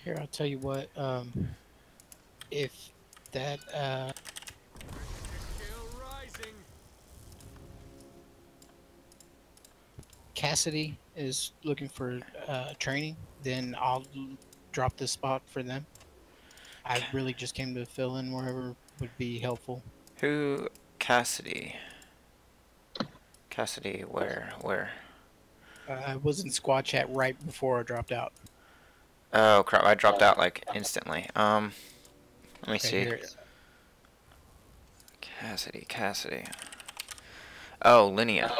Here, I'll tell you what. If that Cassidy is looking for training, then I'll drop this spot for them. I really just came to fill in wherever would be helpful. Who? Cassidy. Cassidy, where? I was in squad chat right before I dropped out. Oh crap! I dropped out like instantly. Let me see. Here. Cassidy. Oh, Linnea.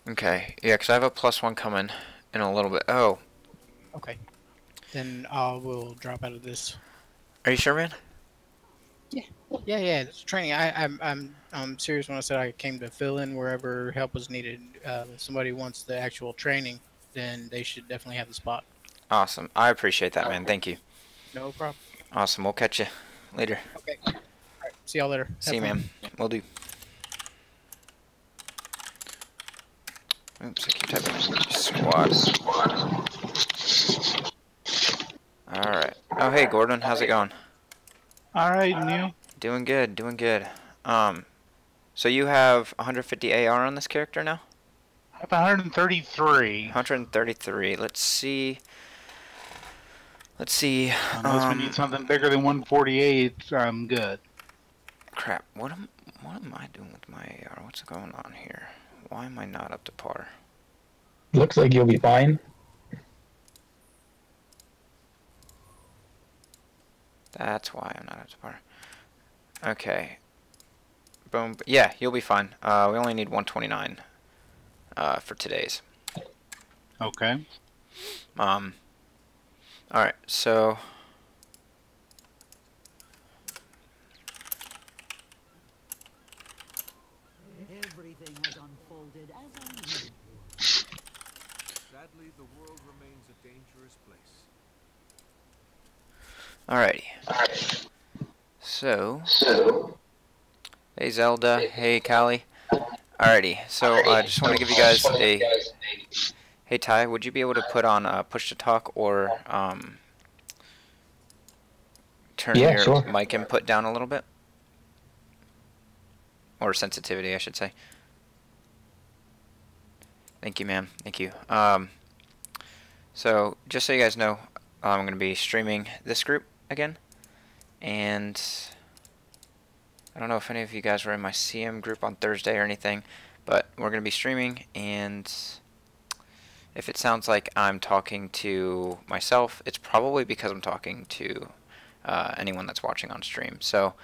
Okay, yeah, because I have a +1 coming in a little bit. Oh. Okay. Then I will drop out of this. Are you sure, man? Yeah. It's training. I'm serious when I said I came to fill in wherever help was needed. If somebody wants the actual training, then they should definitely have the spot. Awesome. I appreciate that, man. Thank you. No problem. Awesome. We'll catch you later. Okay. All right. See y'all later. See you, man. We'll do. Oops, I keep typing squad. Alright. Oh, hey, Gordon. How's it going? Alright, and you? Doing good, doing good. So you have 150 AR on this character now? I have 133. 133. Let's see. Unless we need something bigger than 148, I'm good. Crap. What am I doing with my AR? What's going on here? Why am I not up to par? Looks like you'll be fine. That's why I'm not up to par. Okay. Boom. Yeah, you'll be fine. We only need 129 for today's. Okay. Alright, so everything has unfolded as I knew. Sadly, the world remains a dangerous place. alrighty. So hey Zelda, hey Callie. Alrighty, so I just want to give you guys a... Hey Ty, would you be able to put on push to talk or turn your mic input down a little bit? Or sensitivity, I should say. Thank you, ma'am. Thank you. So, just so you guys know, I'm going to be streaming this group again. And I don't know if any of you guys were in my CM group on Thursday or anything, but we're going to be streaming, and if it sounds like I'm talking to myself, it's probably because I'm talking to anyone that's watching on stream. So,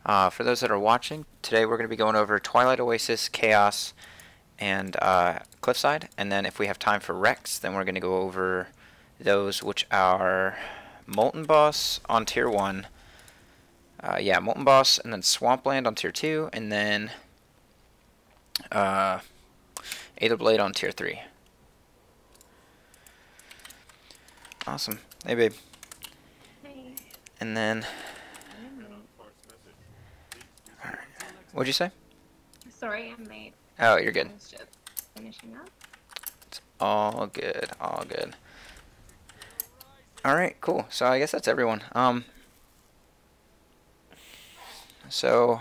for those that are watching, today we're going to be going over Twilight Oasis, Chaos, and Cliffside, and then if we have time for Rex, then we're going to go over those, which are Molten Boss on Tier 1, yeah, Molten Boss, and then Swampland on Tier 2, and then Aether Blade on Tier 3. Awesome. Hey, babe. Hey. And then... Alright. What'd you say? Sorry, I'm late. Oh, you're good. I was just finishing up. It's all good, all good. Alright, cool. So I guess that's everyone. So,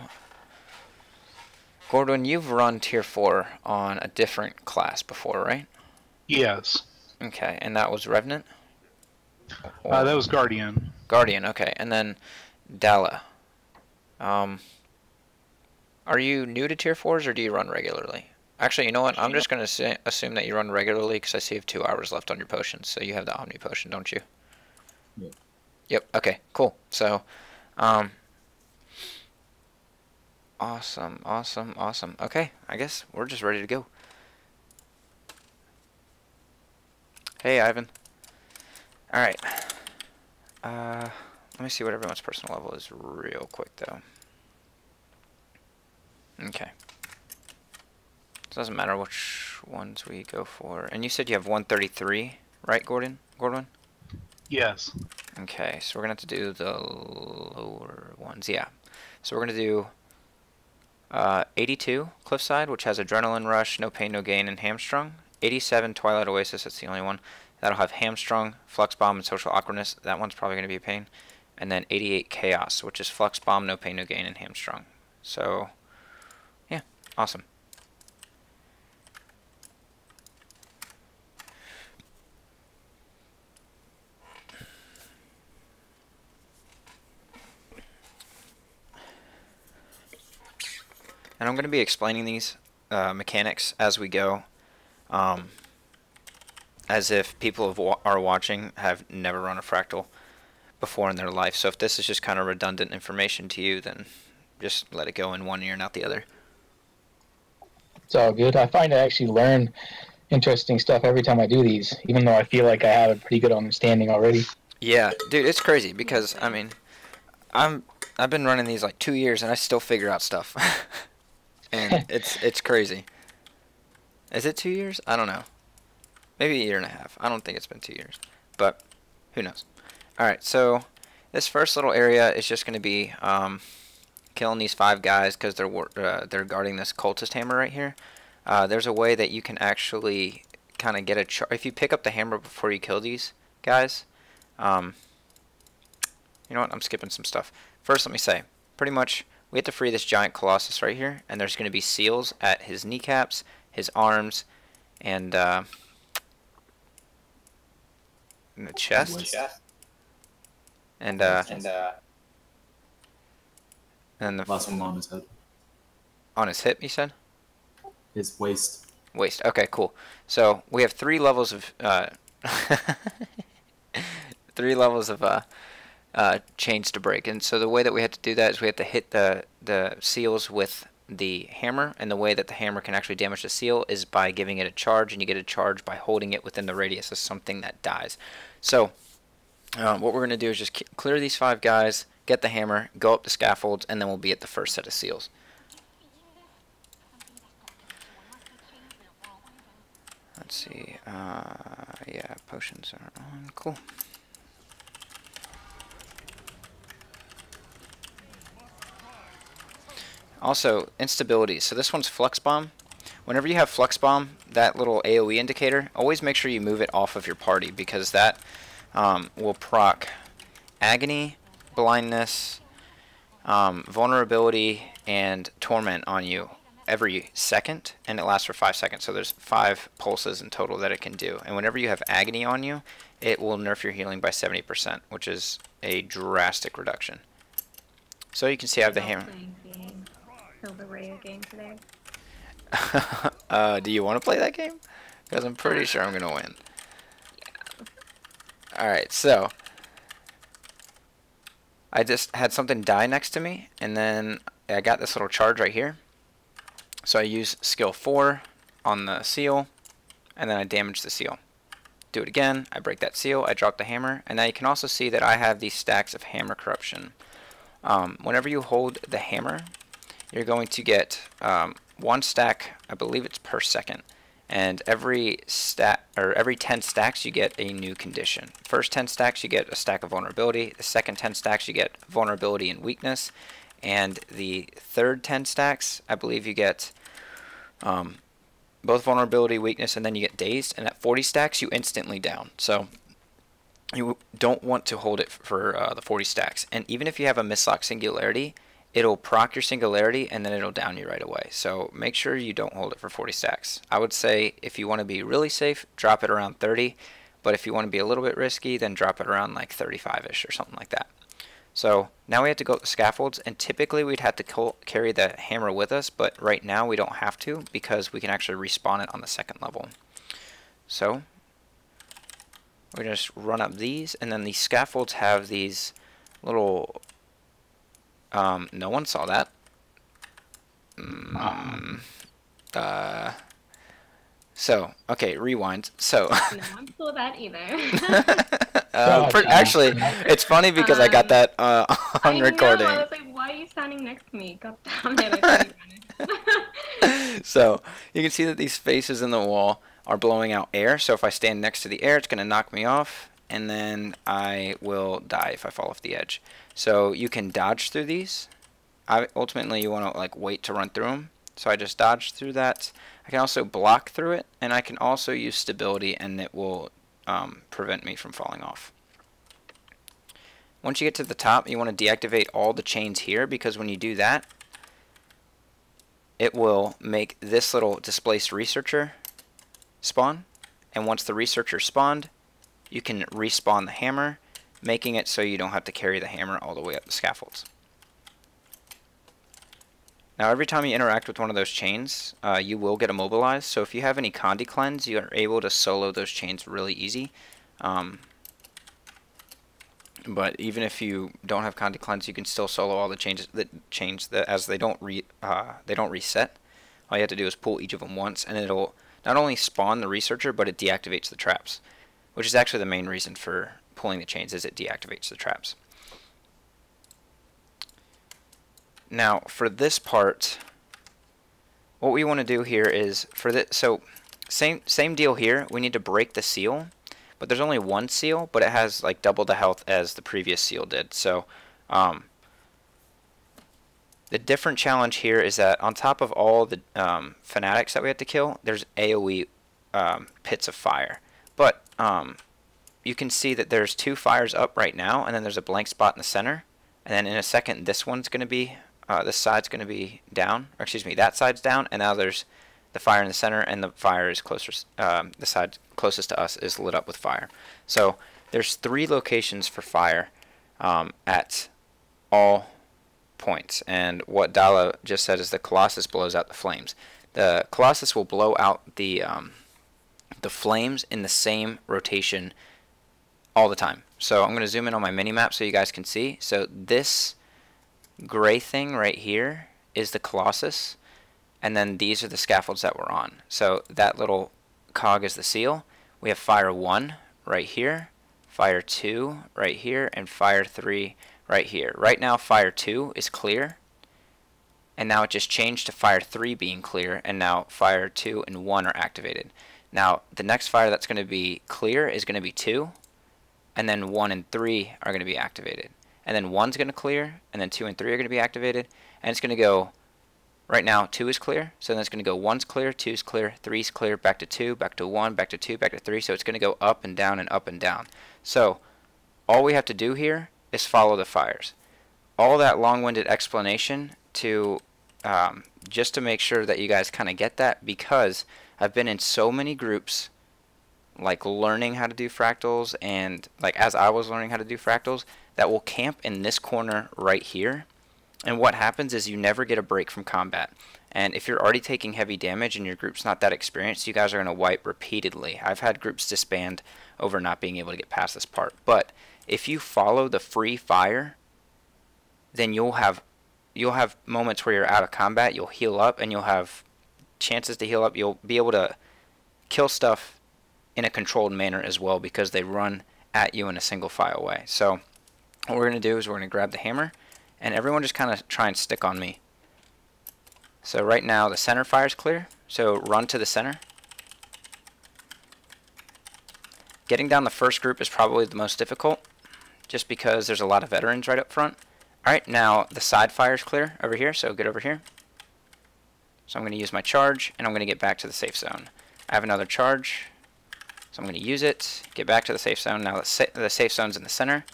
Gordon, you've run Tier 4 on a different class before, right? Yes. Okay, and that was Revenant? That was Guardian. Guardian, okay. And then Dalla. Are you new to Tier 4s, or do you run regularly? Actually, you know what? I'm just going to assume that you run regularly, because I see you have 2 hours left on your potions. So you have the Omni Potion, don't you? Yeah. Yep, okay, cool. So, awesome. Okay, I guess we're just ready to go. Hey, Ivan. Alright. Let me see what everyone's personal level is real quick, though. Okay. It doesn't matter which ones we go for. And you said you have 133, right, Gordon? Gordon? Yes. Okay, so we're going to have to do the lower ones. Yeah. So we're going to do 82, Cliffside, which has Adrenaline Rush, No Pain, No Gain, and Hamstrung. 87, Twilight Oasis, that's the only one. That'll have Hamstrung, Flux Bomb, and Social Awkwardness. That one's probably going to be a pain. And then 88 Chaos, which is Flux Bomb, No Pain, No Gain, and Hamstrung. So, yeah, awesome. And I'm going to be explaining these mechanics as we go, as if people are watching have never run a Fractal before in their life. So if this is just kind of redundant information to you, then just let it go in one ear and out the other. It's all good. I find I actually learn interesting stuff every time I do these, even though I feel like I have a pretty good understanding already. Yeah, dude, it's crazy because I mean, I've been running these like 2 years and I still figure out stuff. And it's crazy. Is it 2 years? I don't know. Maybe a year and a half. I don't think it's been 2 years. But who knows. Alright, so this first little area is just going to be killing these 5 guys because they're guarding this cultist hammer right here. There's a way that you can actually kind of get a charge. If you pick up the hammer before you kill these guys, you know what? I'm skipping some stuff. First, let me say, pretty much, we have to free this giant colossus right here, and there's going to be seals at his kneecaps, his arms, and in the chest, and the last one on his head. On his hip, you said? His waist. Waist. Okay, cool. So we have 3 levels of 3 levels of chains to break, and so the way that we have to do that is we have to hit the seals with the hammer, and the way that the hammer can actually damage the seal is by giving it a charge, and you get a charge by holding it within the radius of something that dies. So what we're going to do is just clear these 5 guys, get the hammer, go up the scaffolds, and then we'll be at the first set of seals. Let's see, yeah, potions are on, cool. Also, instability. So this one's Flux Bomb. Whenever you have Flux Bomb, that little AoE indicator, always make sure you move it off of your party, because that will proc Agony, Blindness, Vulnerability, and Torment on you every second, and it lasts for 5 seconds. So there's 5 pulses in total that it can do. And whenever you have Agony on you, it will nerf your healing by 70%, which is a drastic reduction. So you can see I have the hammer. The radio game today. Do you want to play that game? Because I'm pretty sure I'm going to win. Yeah. Alright, so I just had something die next to me, and then I got this little charge right here. So I use skill 4 on the seal, and then I damage the seal. Do it again, I break that seal, I drop the hammer, and now you can also see that I have these stacks of hammer corruption. Whenever you hold the hammer, you're going to get 1 stack, I believe it's per second, and every 10 stacks you get a new condition. First 10 stacks you get a stack of vulnerability, the second 10 stacks you get vulnerability and weakness, and the third 10 stacks I believe you get both vulnerability, weakness, and then you get dazed, and at 40 stacks you instantly down. So you don't want to hold it for the 40 stacks, and even if you have a Mistlocked singularity, it'll proc your singularity and then it'll down you right away. So make sure you don't hold it for 40 stacks. I would say if you want to be really safe, drop it around 30, but if you want to be a little bit risky, then drop it around like 35-ish or something like that. So now we have to go up the scaffolds, and typically we'd have to carry the hammer with us, but right now we don't have to because we can actually respawn it on the 2nd level. So we just run up these, and then these scaffolds have these little no one saw that. So, okay, rewind. So No one saw that either. actually, it's funny because I got that on recording. I was like, why are you standing next to me? God damn it. So, you can see that these spaces in the wall are blowing out air. So if I stand next to the air, it's going to knock me off, and then I will die if I fall off the edge. So you can dodge through these. Ultimately, you want to like wait to run through them. So I just dodge through that. I can also block through it, and I can also use stability, and it will prevent me from falling off. Once you get to the top, you want to deactivate all the chains here, because when you do that, it will make this little displaced researcher spawn. And once the researcher spawned, you can respawn the hammer, making it so you don't have to carry the hammer all the way up the scaffolds. Now every time you interact with one of those chains, you will get immobilized. So if you have any Condi cleanse, you are able to solo those chains really easy. But even if you don't have Condi cleanse, you can still solo all the chains as they don't reset. All you have to do is pull each of them once, and it'll not only spawn the researcher, but it deactivates the traps, which is actually the main reason for pulling the chains, is it deactivates the traps. Now for this part, what we want to do here is so same deal here. We need to break the seal, but there's only one seal, but it has like double the health as the previous seal did. So the different challenge here is that on top of all the fanatics that we have to kill, there's AoE pits of fire. But you can see that there's 2 fires up right now, and then there's a blank spot in the center. And then in a second, this one's going to be, this side's going to be down, or excuse me, that side's down, and now there's the fire in the center, and the fire is closer, the side closest to us is lit up with fire. So there's 3 locations for fire at all points, and what Dala just said is the Colossus blows out the flames. The Colossus will blow out the flames in the same rotation all the time. So I'm going to zoom in on my mini map so you guys can see. So this gray thing right here is the Colossus, and then these are the scaffolds that we're on. So that little cog is the seal. We have fire 1 right here, fire 2 right here, and fire 3 right here. Right now fire 2 is clear, and now it just changed to fire 3 being clear, and now fire 2 and 1 are activated. Now the next fire that's going to be clear is going to be 2, and then 1 and 3 are going to be activated. And then 1's going to clear, and then 2 and 3 are going to be activated, and it's going to go, right now 2 is clear, so then it's going to go 1's clear, 2's clear, 3's clear, back to 2, back to 1, back to 2, back to 3, so it's going to go up and down and up and down. So all we have to do here is follow the fires. All that long-winded explanation to just to make sure that you guys kind of get that, because I've been in so many groups like learning how to do fractals, and like as I was learning how to do fractals, that will camp in this corner right here, and what happens is you never get a break from combat. And if you're already taking heavy damage and your group's not that experienced, you guys are going to wipe repeatedly. I've had groups disband over not being able to get past this part. But if you follow the free fire, then you'll have moments where you're out of combat, you'll heal up, and you'll have chances to heal up. You'll be able to kill stuff in a controlled manner as well, because they run at you in a single file way. So what we're going to do is we're going to grab the hammer, and everyone just kind of try and stick on me. So right now the center fire is clear, so run to the center. Getting down the first group is probably the most difficult, just because there's a lot of veterans right up front. Alright, now the side fire is clear over here, so get over here. So I'm going to use my charge, and I'm going to get back to the safe zone. I have another charge, so I'm going to use it, get back to the safe zone. Now the safe zone's in the center,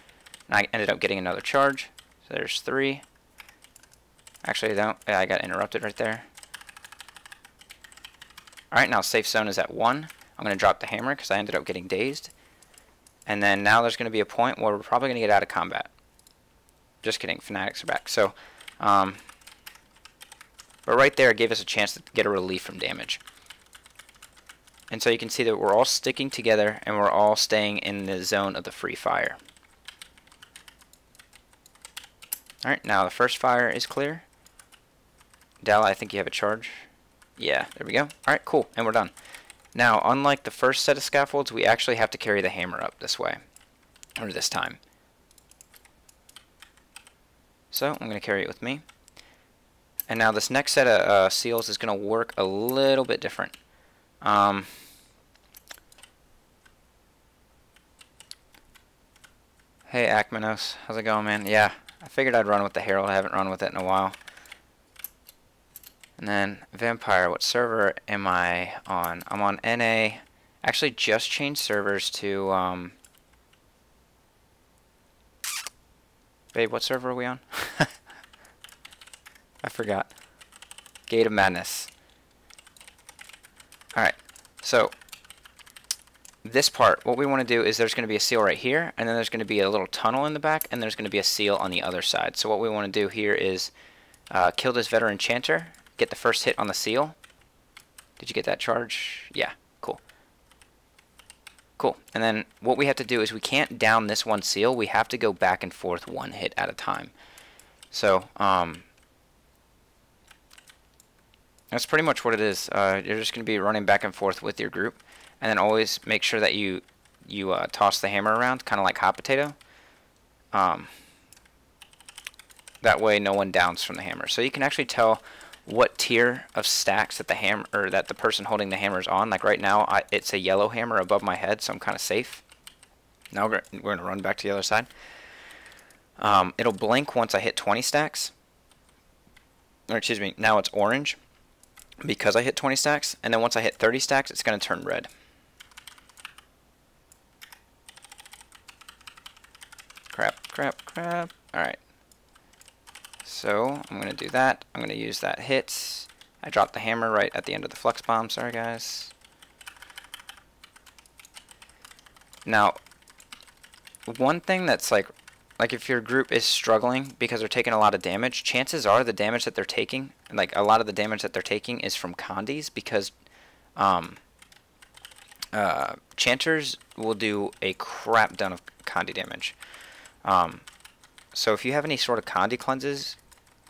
and I ended up getting another charge. So there's 3. Actually, I got interrupted right there. Alright, now safe zone is at 1. I'm going to drop the hammer because I ended up getting dazed. And then now there's going to be a point where we're probably going to get out of combat. Just kidding, fanatics are back. So, but right there it gave us a chance to get a relief from damage. And so you can see that we're all sticking together and we're all staying in the zone of the free fire. Alright, now the first fire is clear. Dala, I think you have a charge. Yeah, there we go. Alright, cool, and we're done. Now, unlike the first set of scaffolds, we actually have to carry the hammer up this way, or this time. So, I'm going to carry it with me. And now this next set of seals is going to work a little bit different. Hey, Akmanos, how's it going, man? Yeah, I figured I'd run with the Herald. I haven't run with it in a while. And then Vampire, what server am I on? I'm on NA, Actually, just changed servers to, babe, what server are we on? I forgot. Gate of Madness. Alright, so this part, what we want to do is there's going to be a seal right here, and then there's going to be a little tunnel in the back, and there's going to be a seal on the other side. So what we want to do here is kill this veteran chanter, get the first hit on the seal. Did you get that charge? Yeah, cool. Cool. And then what we have to do is we can't down this one seal. We have to go back and forth one hit at a time. So, that's pretty much what it is. You're just going to be running back and forth with your group. And then always make sure that you toss the hammer around, kind of like hot potato. That way no one downs from the hammer. So you can actually tell what tier of stacks that the hammer, or that the person holding the hammer is on. Like right now, it's a yellow hammer above my head, so I'm kind of safe. Now we're going to run back to the other side. It'll blink once I hit 20 stacks. Or excuse me, now it's orange because I hit 20 stacks. And then once I hit 30 stacks, it's going to turn red. Crap, crap, crap. Alright. So, I'm going to do that. I'm going to use that hit. I dropped the hammer right at the end of the flux bomb. Sorry, guys. Now, one thing that's like if your group is struggling because they're taking a lot of damage, chances are the damage that they're taking, like a lot of the damage that they're taking is from condies, because chanters will do a crap ton of condi damage. So if you have any sort of condi cleanses,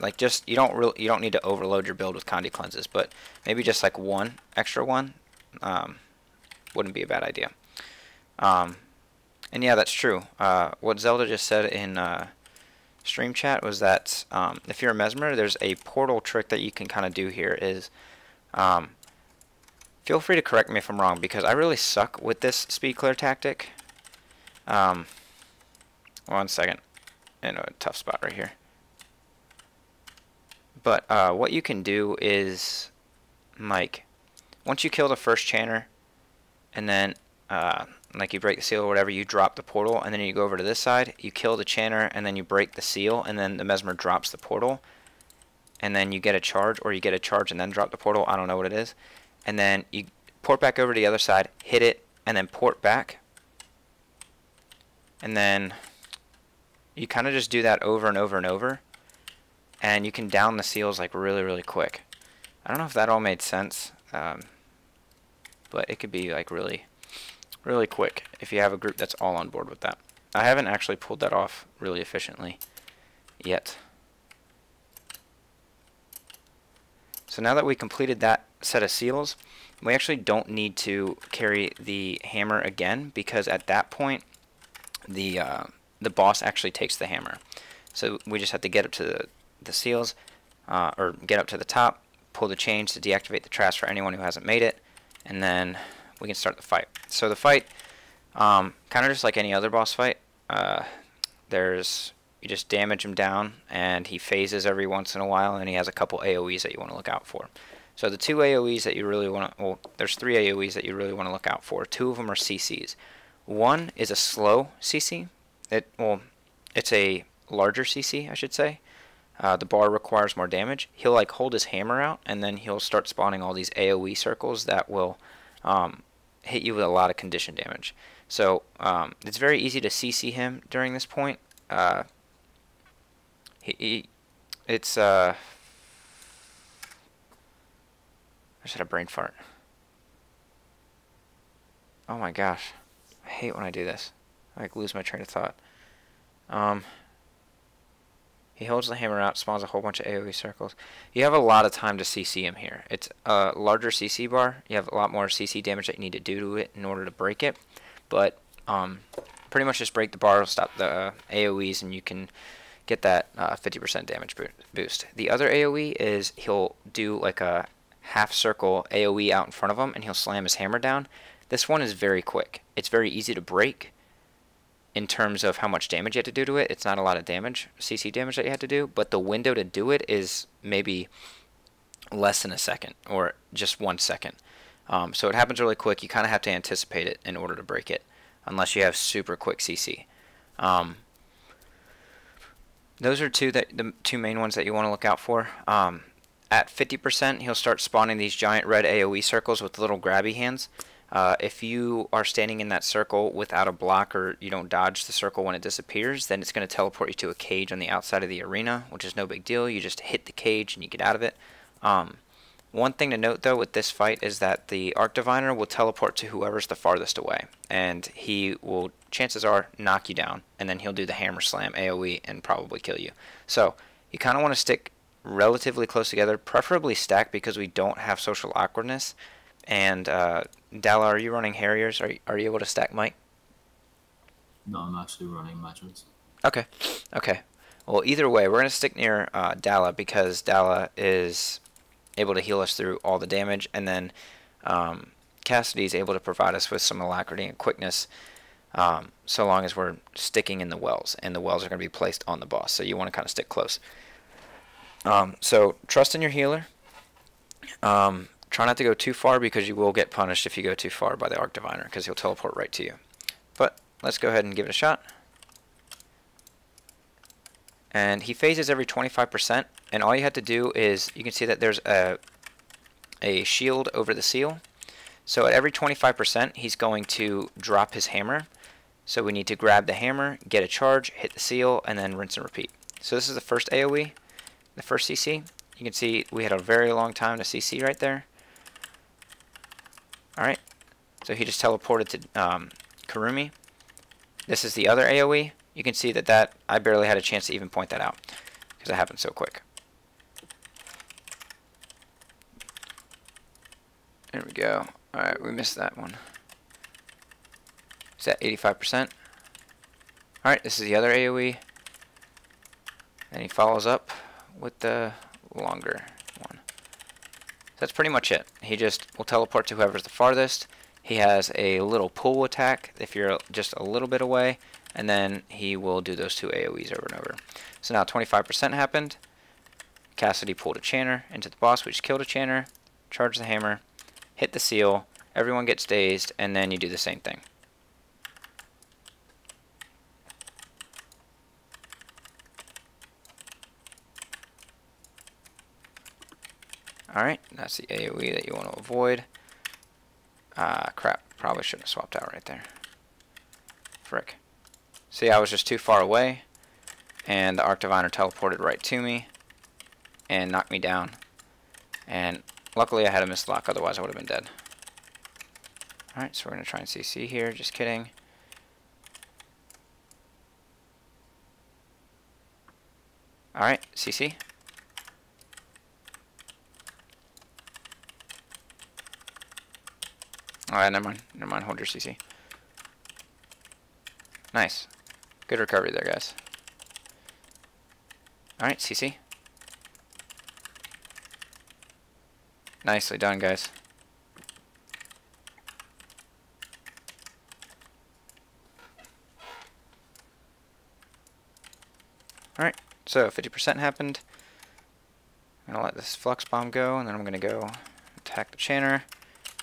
like just you don't need to overload your build with condi cleanses, but maybe just like one extra one wouldn't be a bad idea. And yeah, that's true. What Zelda just said in stream chat was that if you're a Mesmer, there's a portal trick that you can kind of do here is, feel free to correct me if I'm wrong, because I really suck with this speed clear tactic. 1 second. In a tough spot right here. But what you can do is, like, once you kill the first chanter, and then like you break the seal or whatever, you drop the portal, and then you go over to this side, you kill the chanter, and then you break the seal, and then the Mesmer drops the portal, and then you get a charge, or you get a charge and then drop the portal, I don't know what it is, and then you port back over to the other side, hit it, and then port back, and then you kind of just do that over and over and over, and you can down the seals like really, really quick. I don't know if that all made sense, but it could be like really, really quick if you have a group that's all on board with that. I haven't actually pulled that off really efficiently yet. So now that we completed that set of seals, we actually don't need to carry the hammer again, because at that point the boss actually takes the hammer. So we just have to get up to the seals, or get up to the top, pull the chains to deactivate the traps for anyone who hasn't made it, and then we can start the fight. So the fight, kind of just like any other boss fight, you just damage him down, and he phases every once in a while, and he has a couple AoEs that you want to look out for. So the two AoEs that you really want to, well, there's 3 AoEs that you really want to look out for. 2 of them are CCs. One is a slow CC. It's a larger CC, I should say. The bar requires more damage. He'll like hold his hammer out, and then he'll start spawning all these AoE circles that will hit you with a lot of condition damage. So it's very easy to CC him during this point. I just had a brain fart. Oh my gosh, I hate when I do this. I like lose my train of thought. He holds the hammer out, spawns a whole bunch of AoE circles. You have a lot of time to CC him here. It's a larger CC bar. You have a lot more CC damage that you need to do to it in order to break it. But pretty much just break the bar, stop the AoEs, and you can get that 50% damage boost. The other AoE is he'll do like a half circle AoE out in front of him, and he'll slam his hammer down. This one is very quick. It's very easy to break. In terms of how much damage you have to do to it, it's not a lot of damage, CC damage that you have to do, but the window to do it is maybe less than a second, or just 1 second. So it happens really quick. You kind of have to anticipate it in order to break it, unless you have super quick CC. Those are the two main ones that you want to look out for. At 50%, he'll start spawning these giant red AoE circles with little grabby hands. If you are standing in that circle without a block, or you don't dodge the circle when it disappears, then it's going to teleport you to a cage on the outside of the arena, which is no big deal. You just hit the cage and you get out of it. One thing to note though with this fight is that the Arc Diviner will teleport to whoever's the farthest away, and he will, chances are, knock you down, and then he'll do the hammer slam AoE and probably kill you. So you kind of want to stick relatively close together, preferably stacked, because we don't have social awkwardness. And Dalla, are you running Harriers? Are you able to stack Mike? No, I'm actually running matches. Okay. Okay. Well, either way, we're going to stick near Dalla, because Dalla is able to heal us through all the damage, and then Cassidy is able to provide us with some alacrity and quickness, so long as we're sticking in the wells, and the wells are going to be placed on the boss, so you want to kind of stick close. So trust in your healer. Try not to go too far, because you will get punished if you go too far by the Arc Diviner, because he'll teleport right to you. But let's go ahead and give it a shot. And he phases every 25%, and all you have to do is, you can see that there's a shield over the seal. So at every 25%, he's going to drop his hammer. So we need to grab the hammer, get a charge, hit the seal, and then rinse and repeat. So this is the first AoE, the first CC. You can see we had a very long time to CC right there. Alright, so he just teleported to Karumi. This is the other AoE. You can see that I barely had a chance to even point that out, because it happened so quick. There we go. Alright, we missed that one. It's at 85%. Alright, this is the other AoE. And he follows up with the longer one. That's pretty much it. He just will teleport to whoever's the farthest. He has a little pull attack if you're just a little bit away, and then he will do those two AoEs over and over. So now 25% happened. Cassidy pulled a Chanter into the boss. We just killed a Chanter, charged the hammer, hit the seal, everyone gets dazed, and then you do the same thing. Alright, that's the AoE that you want to avoid. Crap, probably shouldn't have swapped out right there. Frick. See, I was just too far away, and the Arc Diviner teleported right to me and knocked me down. And luckily I had a Mistlock, otherwise I would have been dead. Alright, so we're going to try and CC here, just kidding. Alright, CC. Alright, never mind, hold your CC. Nice. Good recovery there, guys. Alright, CC. Nicely done, guys. Alright, so 50% happened. I'm going to let this Flux Bomb go, and then I'm going to go attack the Chanter.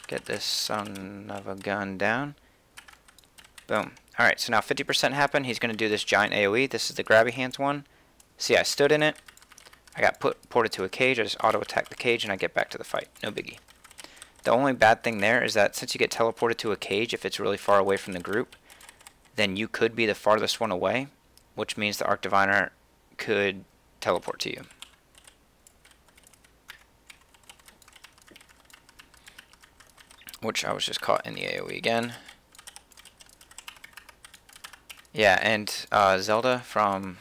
Get this son of a gun down. Boom. Alright, so now 50% happened. He's going to do this giant AoE. This is the grabby hands one. See, I stood in it. I got ported to a cage. I just auto-attack the cage, and I get back to the fight. No biggie. The only bad thing there is that since you get teleported to a cage, if it's really far away from the group, then you could be the farthest one away, which means the Arc Diviner could teleport to you. Which I was just caught in the AoE again. Yeah, and Zelda from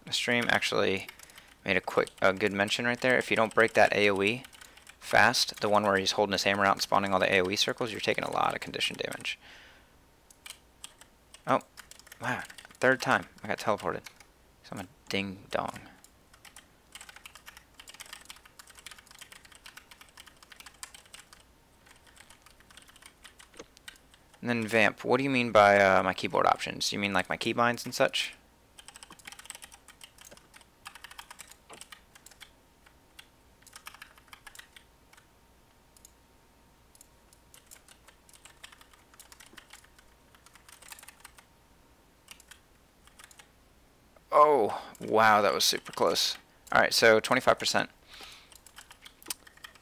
the stream actually made a good mention right there. If you don't break that AoE fast, the one where he's holding his hammer out and spawning all the AoE circles, you're taking a lot of condition damage. Oh, wow, third time I got teleported. So I'm a ding dong. And then Vamp, what do you mean by my keyboard options? You mean like my keybinds and such? Oh, wow, that was super close. Alright, so 25%.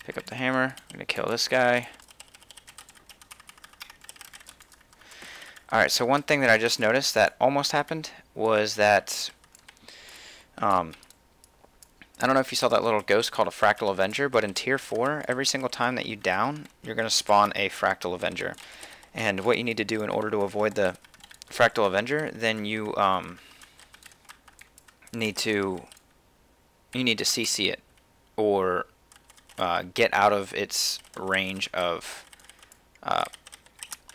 Pick up the hammer. I'm going to kill this guy. Alright, so one thing that I just noticed that almost happened was that... I don't know if you saw that little ghost called a Fractal Avenger, but in Tier 4, every single time that you down, you're going to spawn a Fractal Avenger. And what you need to do in order to avoid the Fractal Avenger, then you need to CC it, or get out of its range of...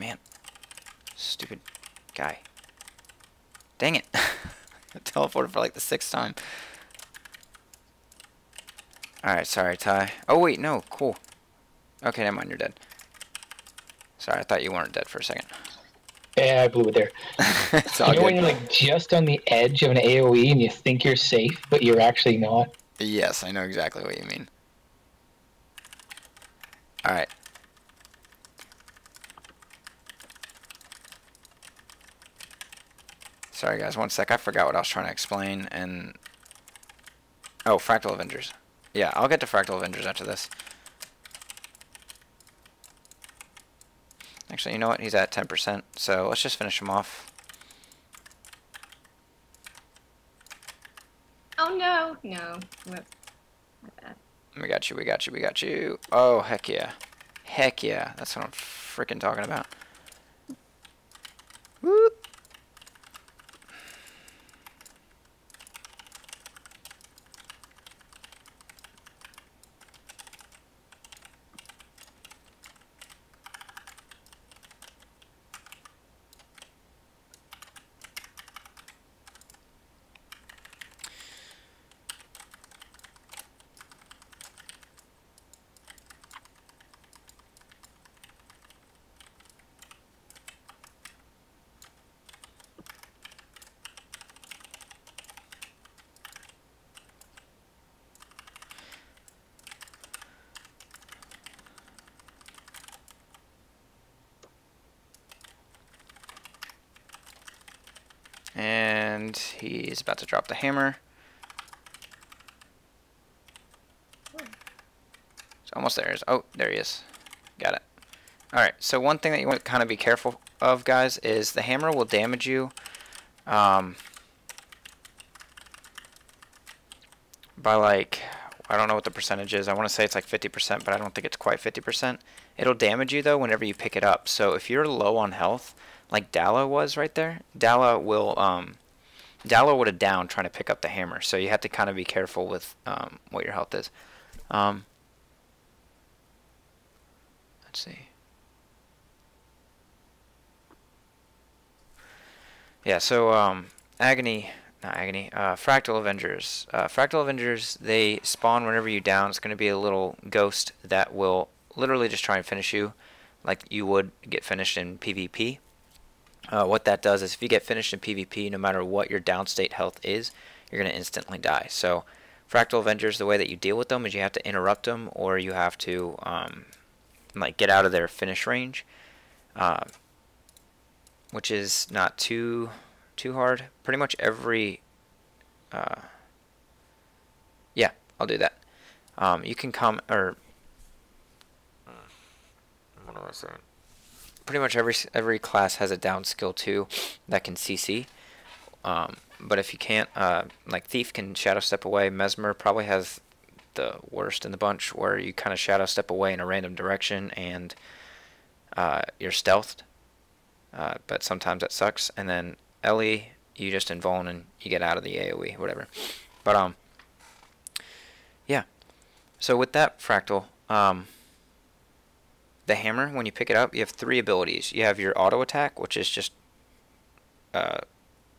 man, stupid guy. Dang it. I teleported for like the 6th time. Alright, sorry, Ty. Oh, wait, no, cool. Okay, never mind, you're dead. Sorry, I thought you weren't dead for a second. Yeah, I blew it there. It's all You know good. when you're like just on the edge of an AoE and you think you're safe, but you're actually not? Yes, I know exactly what you mean. Alright. Sorry guys, one sec. I forgot what I was trying to explain, and... Oh, Fractal Avengers. Yeah, I'll get to Fractal Avengers after this. Actually, you know what? He's at 10%, so let's just finish him off. Oh no, no. Whoops. My bad. We got you, we got you, we got you. Oh, heck yeah. Heck yeah. That's what I'm freaking talking about. Woo! And he's about to drop the hammer. It's almost there. Oh, there he is. Got it. Alright, so one thing that you want to kind of be careful of, guys, is the hammer will damage you by like, I don't know what the percentage is. I want to say it's like 50%, but I don't think it's quite 50%. It'll damage you, though, whenever you pick it up. So if you're low on health, like Dalla was right there, Dalla will, Dalla would have downed trying to pick up the hammer. So you have to kind of be careful with what your health is. Let's see. Yeah, so Fractal Avengers. Fractal Avengers, they spawn whenever you down. It's going to be a little ghost that will literally just try and finish you like you would get finished in PvP. What that does is if you get finished in PvP, no matter what your downstate health is, you're going to instantly die. So Fractal Avengers, the way that you deal with them is you have to interrupt them, or you have to like get out of their finish range, which is not too hard. Pretty much every yeah, I'll do that. You can come, or what am I saying? Pretty much every class has a down skill too that can CC. But if you can't, like Thief can shadow step away. Mesmer probably has the worst in the bunch, where you kind of shadow step away in a random direction and you're stealthed. But sometimes that sucks. And then Ellie, you just invuln and you get out of the AoE, whatever. But yeah. So with that Fractal, the hammer, when you pick it up, you have 3 abilities. You have your auto attack, which is just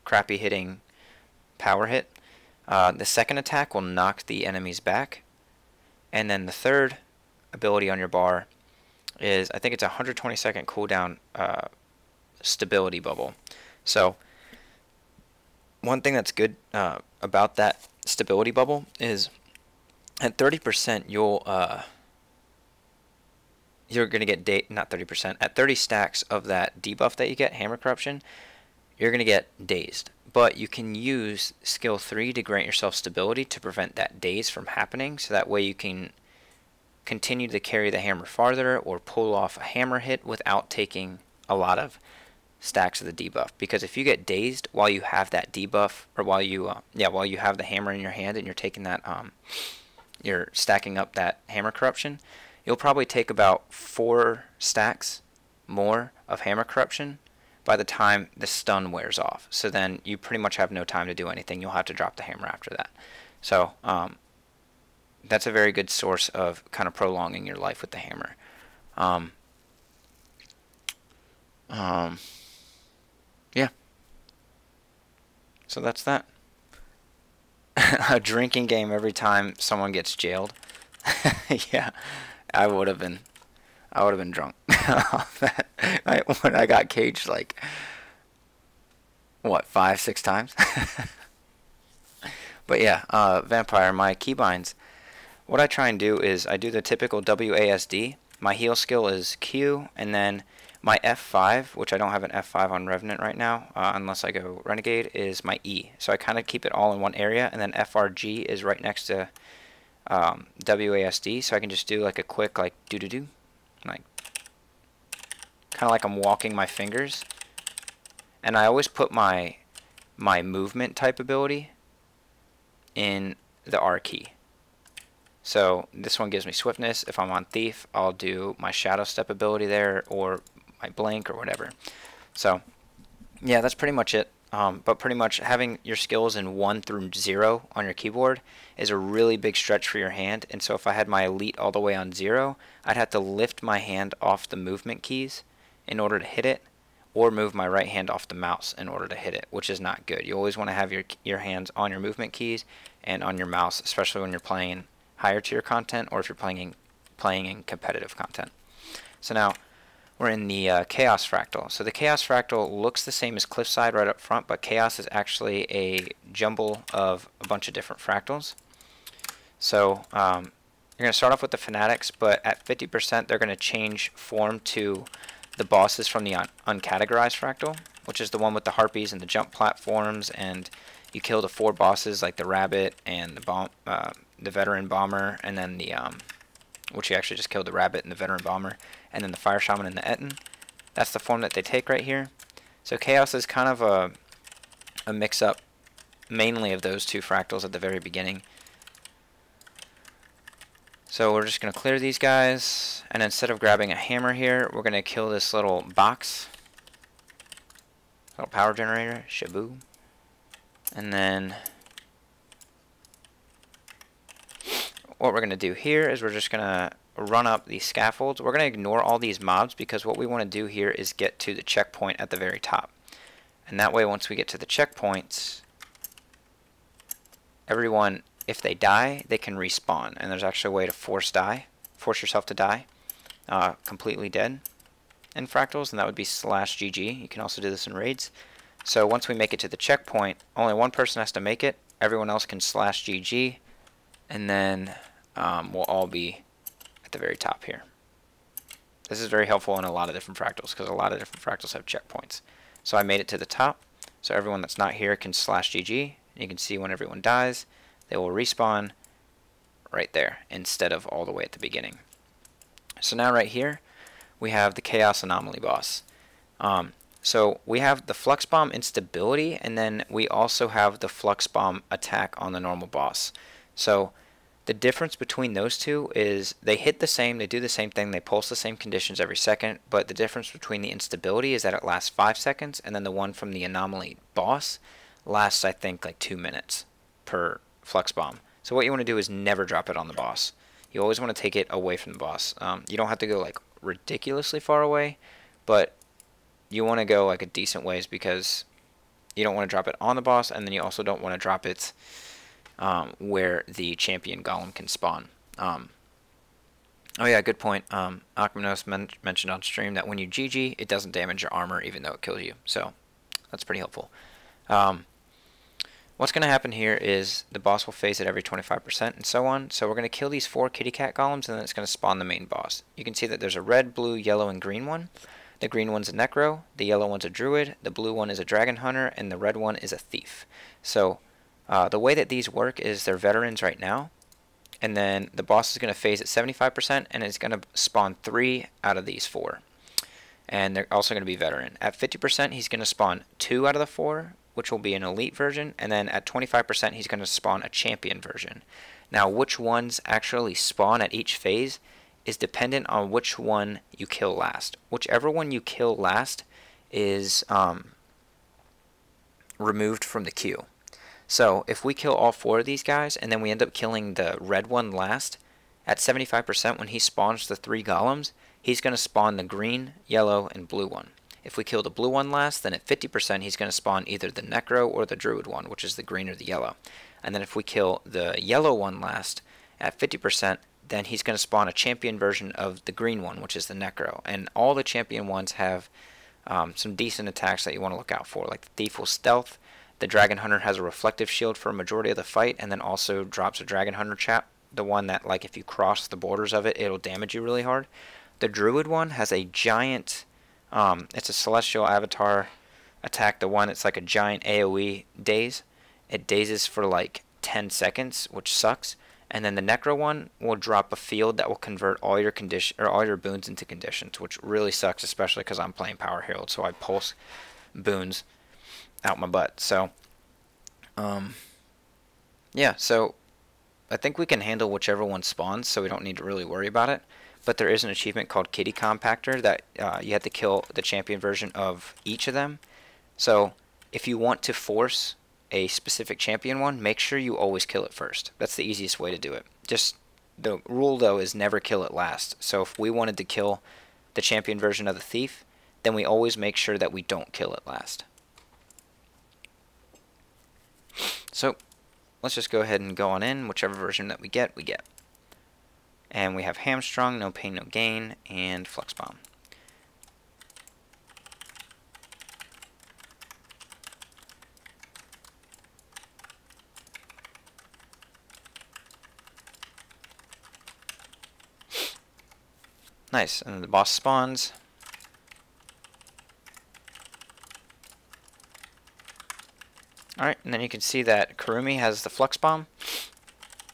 crappy hitting power hit. The second attack will knock the enemies back. And then the third ability on your bar is, I think it's a 120-second cooldown stability bubble. So one thing that's good about that stability bubble is at 30% you're going to get, not 30%, at 30 stacks of that debuff that you get, Hammer Corruption, you're going to get dazed. But you can use skill 3 to grant yourself stability to prevent that daze from happening, so that way you can continue to carry the hammer farther or pull off a hammer hit without taking a lot of stacks of the debuff. Because if you get dazed while you have that debuff, or while you have the hammer in your hand and you're taking that you're stacking up that hammer corruption, you'll probably take about 4 stacks more of hammer corruption by the time the stun wears off. So then you pretty much have no time to do anything. You'll have to drop the hammer after that. So that's a very good source of kind of prolonging your life with the hammer. Yeah. So that's that. A drinking game every time someone gets jailed. Yeah, I would have been drunk. When I got caged, like, what, 5-6 times? But yeah, Vampire, my keybinds, what I try and do is I do the typical WASD. My heal skill is Q, and then my F5, which I don't have an F5 on Revenant right now, unless I go Renegade, is my E. So I kind of keep it all in one area, and then FRG is right next to WASD, so I can just do like a quick, like, do-do-do, like, kind of like I'm walking my fingers. And I always put my movement type ability in the R key. So this one gives me swiftness. If I'm on Thief, I'll do my shadow step ability there, or my blink, or whatever. So yeah, that's pretty much it. But pretty much having your skills in 1 through 0 on your keyboard is a really big stretch for your hand. And so if I had my elite all the way on 0, I'd have to lift my hand off the movement keys in order to hit it, or move my right hand off the mouse in order to hit it, which is not good. You always want to have your hands on your movement keys and on your mouse, especially when you're playing higher tier content, or if you're playing in competitive content. So now we're in the Chaos Fractal. So the Chaos Fractal looks the same as Cliffside right up front, but Chaos is actually a jumble of a bunch of different fractals. So you're going to start off with the Fanatics, but at 50% they're going to change form to the bosses from the uncategorized fractal, which is the one with the harpies and the jump platforms, and you kill the 4 bosses like the rabbit and the veteran bomber, and then the which you actually just killed the rabbit and the veteran bomber, and then the fire shaman and the Etten. That's the form that they take right here. So Chaos is kind of a mix-up mainly of those 2 fractals at the very beginning. So we're just going to clear these guys, and instead of grabbing a hammer here, we're going to kill this little box, little power generator, Shabu. And then what we're going to do here is we're just going to run up these scaffolds. We're going to ignore all these mobs, because what we want to do here is get to the checkpoint at the very top. And that way, once we get to the checkpoints, everyone, if they die, they can respawn. And there's actually a way to force yourself to die completely dead in Fractals, and that would be /GG. You can also do this in raids. So once we make it to the checkpoint, only one person has to make it. Everyone else can /GG, and then we'll all be at the very top here. This is very helpful in a lot of different Fractals, because a lot of different Fractals have checkpoints. So I made it to the top, so everyone that's not here can /GG. You can see when everyone dies, they will respawn right there instead of all the way at the beginning. So now right here we have the Chaos Anomaly boss. So we have the Flux Bomb instability, and then we also have the Flux Bomb attack on the normal boss. So the difference between those two is they hit the same, they do the same thing, they pulse the same conditions every second, but the difference between the instability is that it lasts 5 seconds, and then the one from the Anomaly boss lasts, I think, like 2 minutes per Flux Bomb. So what you want to do is never drop it on the boss. You always want to take it away from the boss. You don't have to go like ridiculously far away, but you want to go like a decent ways, because you don't want to drop it on the boss, and then you also don't want to drop it where the champion golem can spawn. Oh yeah, good point. Aquatic mentioned on stream that when you GG, it doesn't damage your armor even though it kills you. So that's pretty helpful. What's going to happen here is the boss will phase at every 25% and so on. So we're going to kill these 4 kitty cat golems, and then it's going to spawn the main boss. You can see that there's a red, blue, yellow, and green one. The green one's a Necro, the yellow one's a Druid, the blue one is a Dragon Hunter, and the red one is a Thief. So the way that these work is they're veterans right now, and then the boss is going to phase at 75%, and it's going to spawn 3 out of these 4. And they're also going to be veteran. At 50%, he's going to spawn 2 out of the 4, which will be an elite version, and then at 25%, he's going to spawn a champion version. Now, which ones actually spawn at each phase is dependent on which one you kill last. Whichever one you kill last is removed from the queue. So if we kill all 4 of these guys and then we end up killing the red one last, at 75% when he spawns the 3 golems, he's going to spawn the green, yellow, and blue one. If we kill the blue one last, then at 50% he's going to spawn either the Necro or the Druid one, which is the green or the yellow. And then if we kill the yellow one last at 50%, then he's going to spawn a champion version of the green one, which is the Necro. And all the champion ones have some decent attacks that you want to look out for, like the Thief will stealth. The Dragon Hunter has a reflective shield for a majority of the fight, and then also drops a Dragon Hunter chap, the one that, like, if you cross the borders of it, it'll damage you really hard. The Druid one has a giant, it's a Celestial Avatar attack, the one that's like a giant AoE daze. It dazes for like 10 seconds, which sucks. And then the Necro one will drop a field that will convert all your all your boons into conditions, which really sucks, especially because I'm playing Power Herald, so I pulse boons out my butt. So yeah, so I think we can handle whichever one spawns, so we don't need to really worry about it. But there is an achievement called Kitty Compactor that you have to kill the champion version of each of them. So if you want to force a specific champion one, make sure you always kill it first. That's the easiest way to do it. Just the rule though is never kill it last. So if we wanted to kill the champion version of the Thief, then we always make sure that we don't kill it last. So let's just go ahead and go on in. Whichever version that we get, we get. And we have Hamstrung, No Pain, No Gain, and Flux Bomb. Nice, and then the boss spawns. Alright, and then you can see that Kurumi has the Flux Bomb.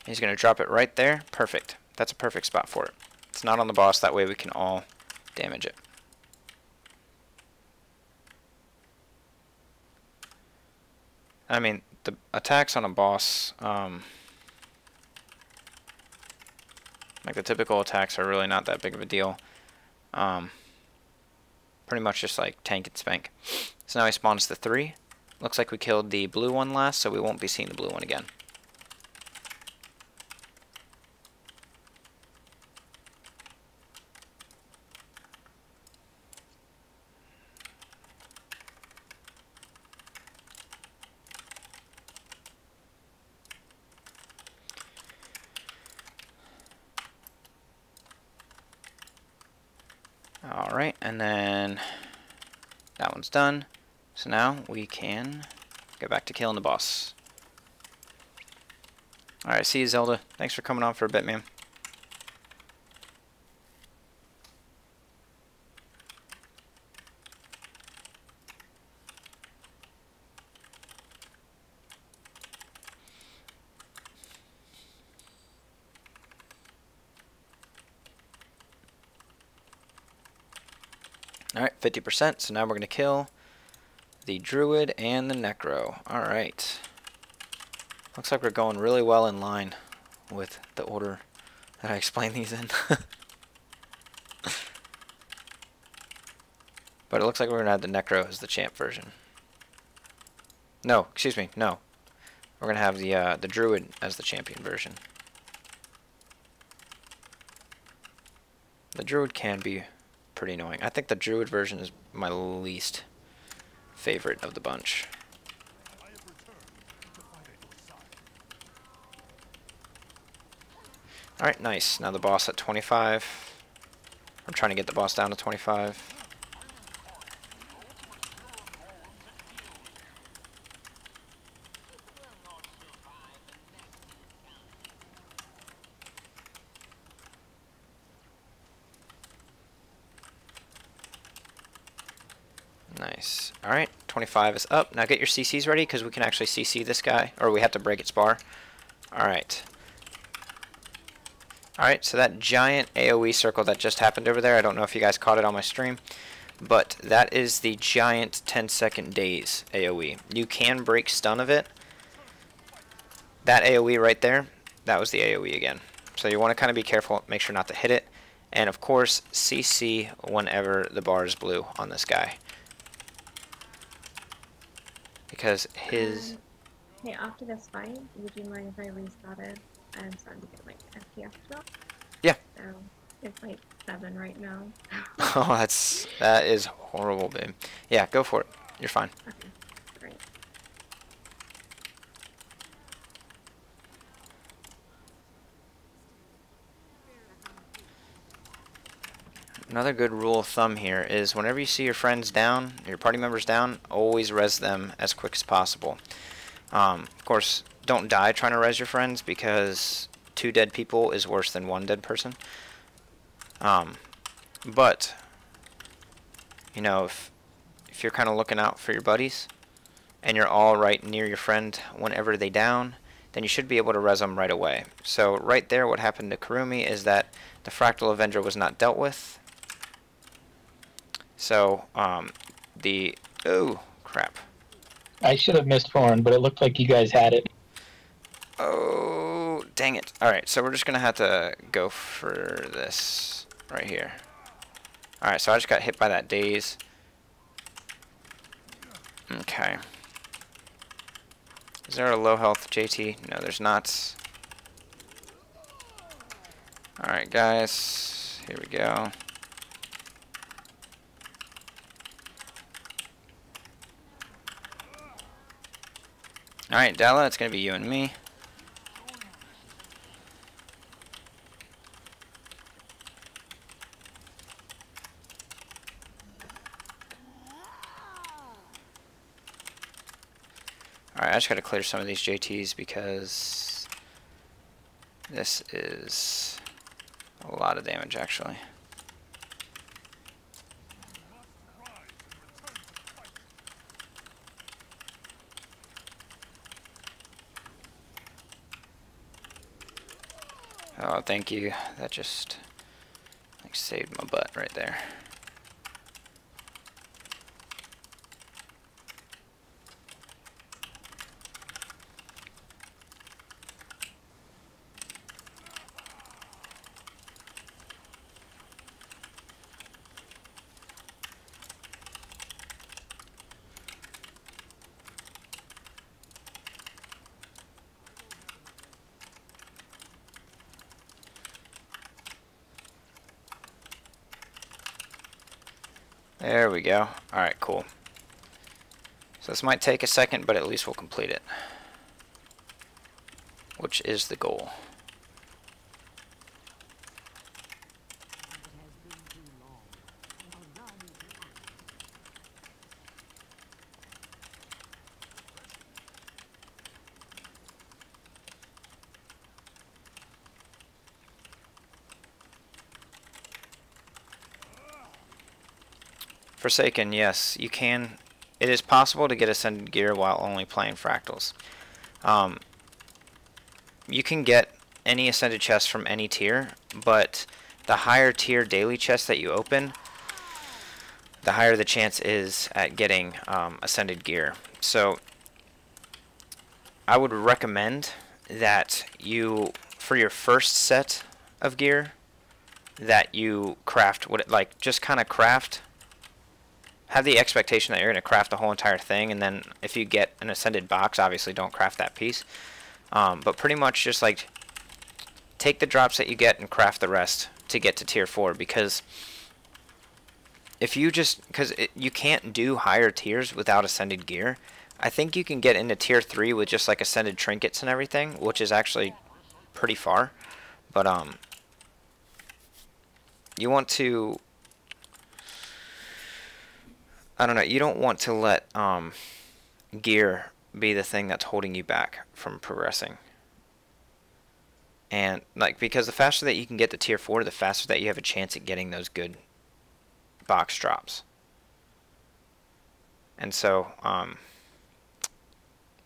He's going to drop it right there. Perfect. That's a perfect spot for it. It's not on the boss, that way we can all damage it. I mean, the attacks on a boss, like the typical attacks are really not that big of a deal. Pretty much just like tank and spank. So now he spawns the 3. Looks like we killed the blue one last, so we won't be seeing the blue one again. Alright, and then that one's done. So now we can go back to killing the boss. Alright, see you, Zelda. Thanks for coming on for a bit, man. Alright, 50%, so now we're going to kill the Druid and the Necro. Alright. Looks like we're going really well in line with the order that I explained these in. But it looks like we're going to have the Necro as the champ version. No, excuse me, no. We're going to have the Druid as the champion version. The Druid can be pretty annoying. I think the Druid version is my least favorite of the bunch. Alright, nice. Now the boss at 25. I'm trying to get the boss down to 25. Nice. Alright, 25 is up. Now get your CCs ready, because we can actually CC this guy, or we have to break its bar. Alright. Alright, so that giant AoE circle that just happened over there, I don't know if you guys caught it on my stream, but that is the giant 10-second daze AoE. You can break stun of it. That AoE right there, that was the AoE again. So you want to kind of be careful, make sure not to hit it. And of course, CC whenever the bar is blue on this guy. Because his... Hey, after this fight, would you mind if I restarted? I'm starting to get like FPS drop. Yeah. So it's like 7 right now. Oh, that is horrible, babe. Yeah, go for it. You're fine. Okay, great. Another good rule of thumb here is whenever you see your friends down, your party members down, always res them as quick as possible. Of course, don't die trying to res your friends, because 2 dead people is worse than 1 dead person. But, you know, if you're kind of looking out for your buddies, and you're all right near your friend whenever they down, then you should be able to res them right away. So right there, what happened to Kurumi is that the Fractal Avenger was not dealt with. So, oh, crap. I should have missed Thorn, but it looked like you guys had it. Oh, dang it. Alright, so we're just going to have to go for this right here. Alright, so I just got hit by that daze. Okay. Is there a low health JT? No, there's not. Alright, guys. Here we go. Alright, Della, it's going to be you and me. Alright, I just got to clear some of these JTs because this is a lot of damage, actually. Oh, thank you. That just like saved my butt right there. There we go. Alright, cool. So this might take a second, but at least we'll complete it. Which is the goal. Forsaken, yes, you can. It is possible to get Ascended Gear while only playing Fractals. You can get any Ascended chest from any tier, but the higher tier daily chest that you open, the higher the chance is at getting Ascended Gear. So I would recommend that you, for your first set of gear, that you craft, just kind of craft. Have the expectation that you're going to craft the whole entire thing, and then if you get an Ascended box, obviously don't craft that piece. But pretty much just like take the drops that you get and craft the rest to get to tier 4, because if you you can't do higher tiers without Ascended gear. I think you can get into tier 3 with just like Ascended trinkets and everything, which is actually pretty far. But you want to, I don't know, you don't want to let gear be the thing that's holding you back from progressing. And like, because the faster that you can get to tier 4, the faster that you have a chance at getting those good box drops. And so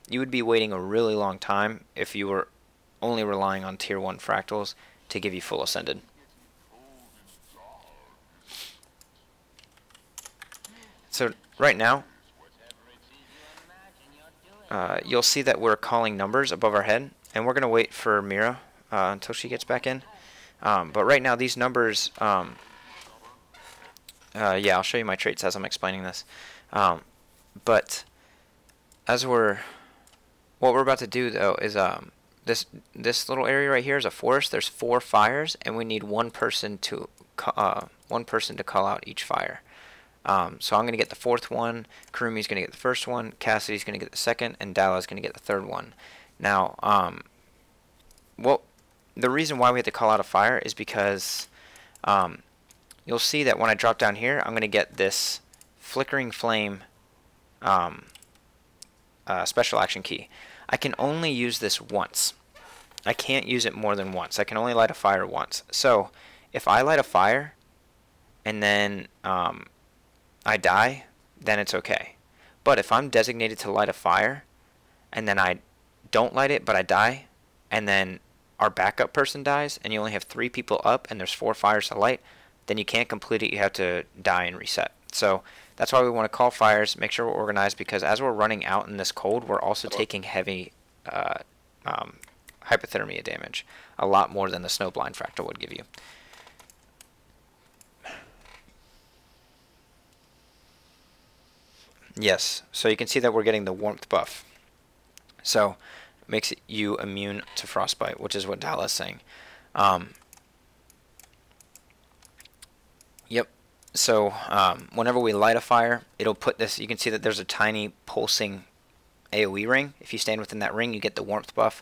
you would be waiting a really long time if you were only relying on tier 1 fractals to give you full ascended. So right now, you'll see that we're calling numbers above our head, and we're going to wait for Mira until she gets back in. But right now, these numbers, yeah, I'll show you my traits as I'm explaining this. But as what we're about to do though is this little area right here is a forest. There's 4 fires, and we need one person to call out each fire. So I'm going to get the 4th one, Kurumi's going to get the 1st one, Cassidy's going to get the 2nd, and Dala's going to get the 3rd one. Now, the reason why we have to call out a fire is because you'll see that when I drop down here, I'm going to get this flickering flame special action key. I can only use this once. I can't use it more than once. I can only light a fire once. So if I light a fire and then I die, then it's okay. But if I'm designated to light a fire and then I don't light it but I die, and then our backup person dies and you only have 3 people up and there's 4 fires to light, then you can't complete it. You have to die and reset. So that's why we want to call fires, make sure we're organized, because as we're running out in this cold, we're also taking heavy hypothermia damage, a lot more than the Snowblind fractal would give you. Yes, so you can see that we're getting the warmth buff. So it makes you immune to frostbite, which is what Dala is saying. Yep. So whenever we light a fire, it'll put this, you can see that there's a tiny pulsing AoE ring. If you stand within that ring, you get the warmth buff,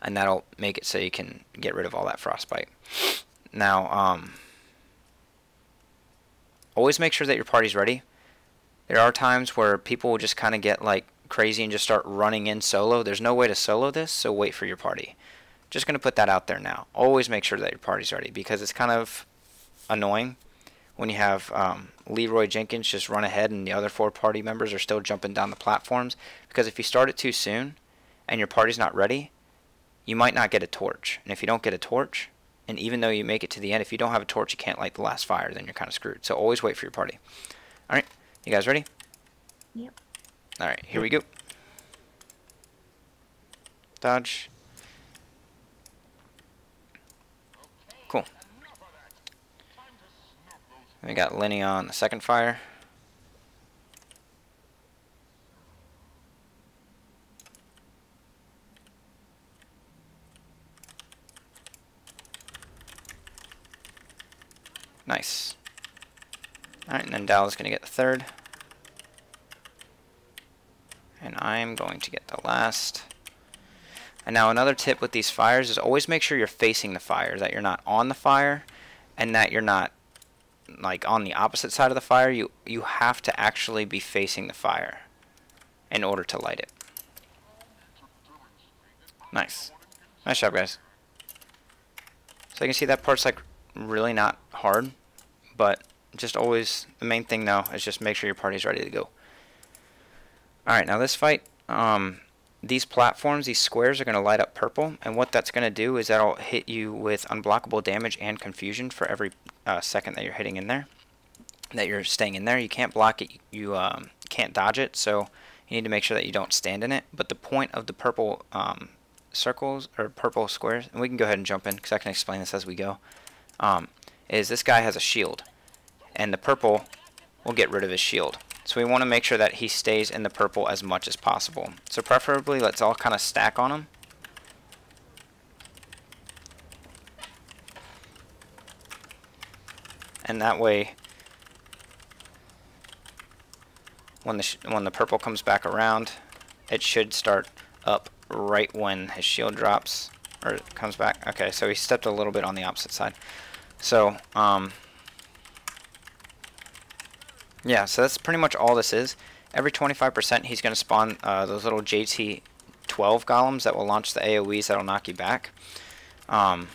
and that'll make it so you can get rid of all that frostbite. Now, always make sure that your party's ready. There are times where people will just kind of get like crazy and just start running in solo. There's no way to solo this, so wait for your party. Just going to put that out there now. Always make sure that your party's ready, because it's kind of annoying when you have Leroy Jenkins just run ahead and the other 4 party members are still jumping down the platforms. Because if you start it too soon and your party's not ready, you might not get a torch. And if you don't get a torch, and even though you make it to the end, if you don't have a torch, you can't light the last fire, then you're kind of screwed. So always wait for your party. Alright, you guys ready? Yep. Alright, here we go. Dodge. Cool. We got Lenny on the 2nd fire. Nice. Alright, and then Dala's going to get the 3rd. And I'm going to get the last. And now another tip with these fires is always make sure you're facing the fire, that you're not on the fire, and that you're not like on the opposite side of the fire. You have to actually be facing the fire in order to light it. Nice. Nice job, guys. So you can see that part's like really not hard, but just always, the main thing though is just make sure your party's ready to go. Alright, now this fight, these platforms, these squares are going to light up purple, and what that's going to do is that'll hit you with unblockable damage and confusion for every second that you're hitting in there, that you're staying in there. You can't block it, you can't dodge it, so you need to make sure that you don't stand in it. But the point of the purple circles, or purple squares, and we can go ahead and jump in because I can explain this as we go, is this guy has a shield, and the purple will get rid of his shield. So we want to make sure that he stays in the purple as much as possible. So preferably, let's all kind of stack on him. And that way, when the purple comes back around, it should start up right when his shield drops, or comes back. Okay, so he stepped a little bit on the opposite side. So, yeah, so that's pretty much all this is. Every 25% he's going to spawn those little JT12 golems that will launch the AoEs that will knock you back. And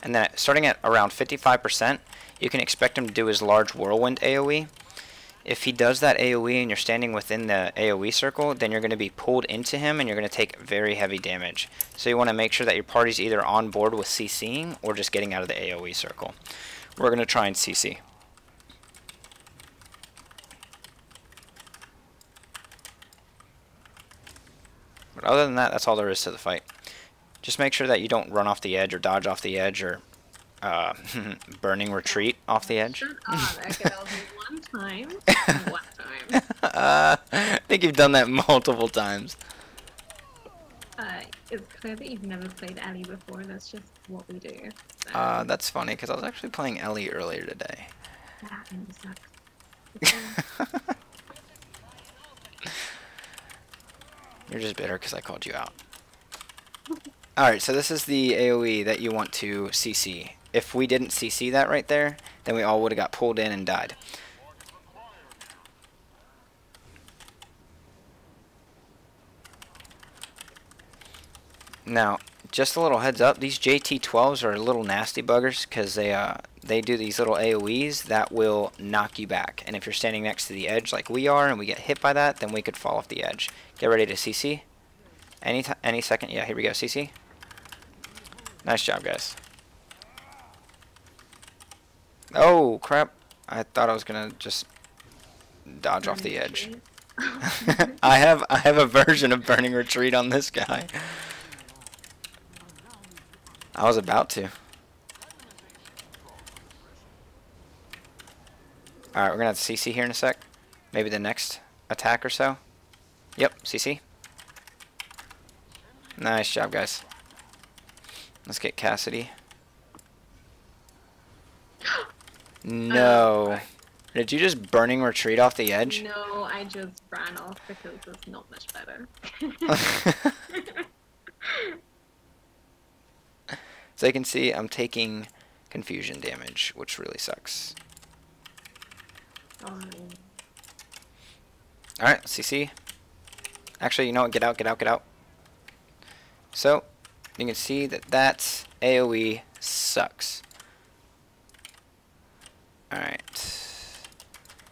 then starting at around 55%, you can expect him to do his large whirlwind AoE. If he does that AoE and you're standing within the AoE circle, then you're going to be pulled into him and you're going to take very heavy damage. So you want to make sure that your party's either on board with CCing or just getting out of the AoE circle. We're going to try and CC. But other than that, that's all there is to the fight. Just make sure that you don't run off the edge or dodge off the edge or burning retreat off the edge. Shut up. Okay, that was one time. One time. I think you've done that multiple times. It's clear that you've never played Ellie before. That's just what we do. So. That's funny because I was actually playing Ellie earlier today. That sucks. You're just bitter because I called you out. Alright, so this is the AoE that you want to CC. If we didn't CC that right there, then we all would have got pulled in and died. Now, just a little heads up, these JT-12s are little nasty buggers because they do these little AoEs that will knock you back. And if you're standing next to the edge like we are and we get hit by that, then we could fall off the edge. Get ready to CC. Any second. Yeah, here we go, CC. Nice job, guys. Oh, crap. I thought I was going to just dodge off the edge. I have a version of Burning Retreat on this guy. I was about to. Alright, we're going to have to CC here in a sec. Maybe the next attack or so. Yep, CC. Nice job, guys. Let's get Cassidy. No. Did you just Burning Retreat off the edge? No, I just ran off because it's not much better. So you can see I'm taking confusion damage, which really sucks. Alright, CC. Actually, you know what? Get out, get out, get out. So, you can see that that AoE sucks. Alright.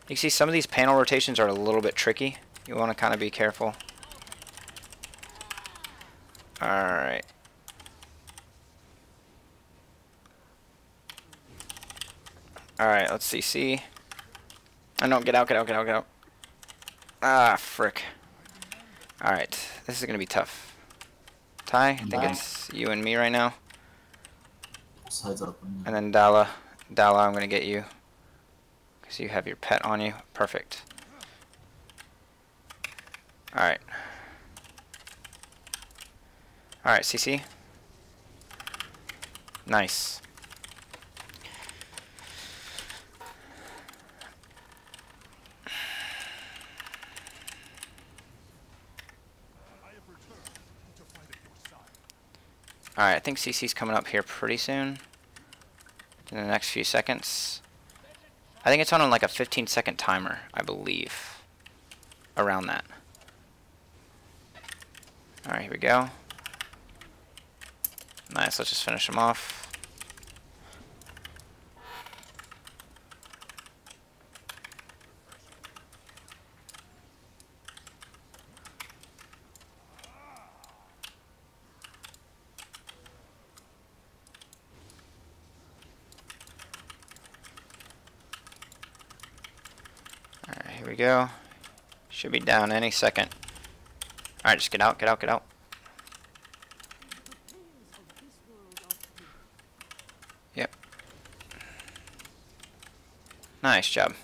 You can see some of these panel rotations are a little bit tricky. You want to kind of be careful. Alright. Alright, let's CC. Oh no, get out, get out, get out, get out. Ah, frick. Alright, this is going to be tough. Ty, I think it's you and me right now. Sides up. And then Dala. Dala, I'm going to get you. Because you have your pet on you. Perfect. Alright. Alright, CC. Nice. Alright, I think CC's coming up here pretty soon. In the next few seconds. I think it's on like a 15-second timer, I believe. Around that. Alright, here we go. Nice, let's just finish him off. Here we go. Should be down any second. Alright, just get out, get out, get out. Yep. Nice job.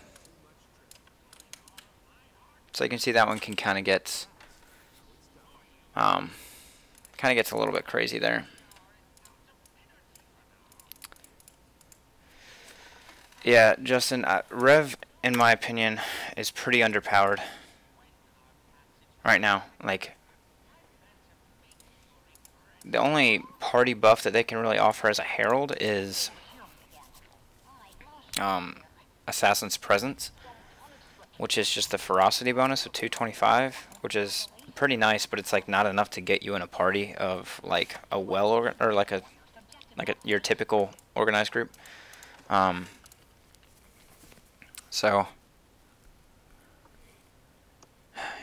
So you can see that one can kind of get gets a little bit crazy there. Yeah, Justin, Rev, in my opinion, is pretty underpowered right now. Like, the only party buff that they can really offer as a herald is Assassin's Presence, which is just the ferocity bonus of 225, which is pretty nice, but it's like not enough to get you in a party of like a or like your typical organized group. So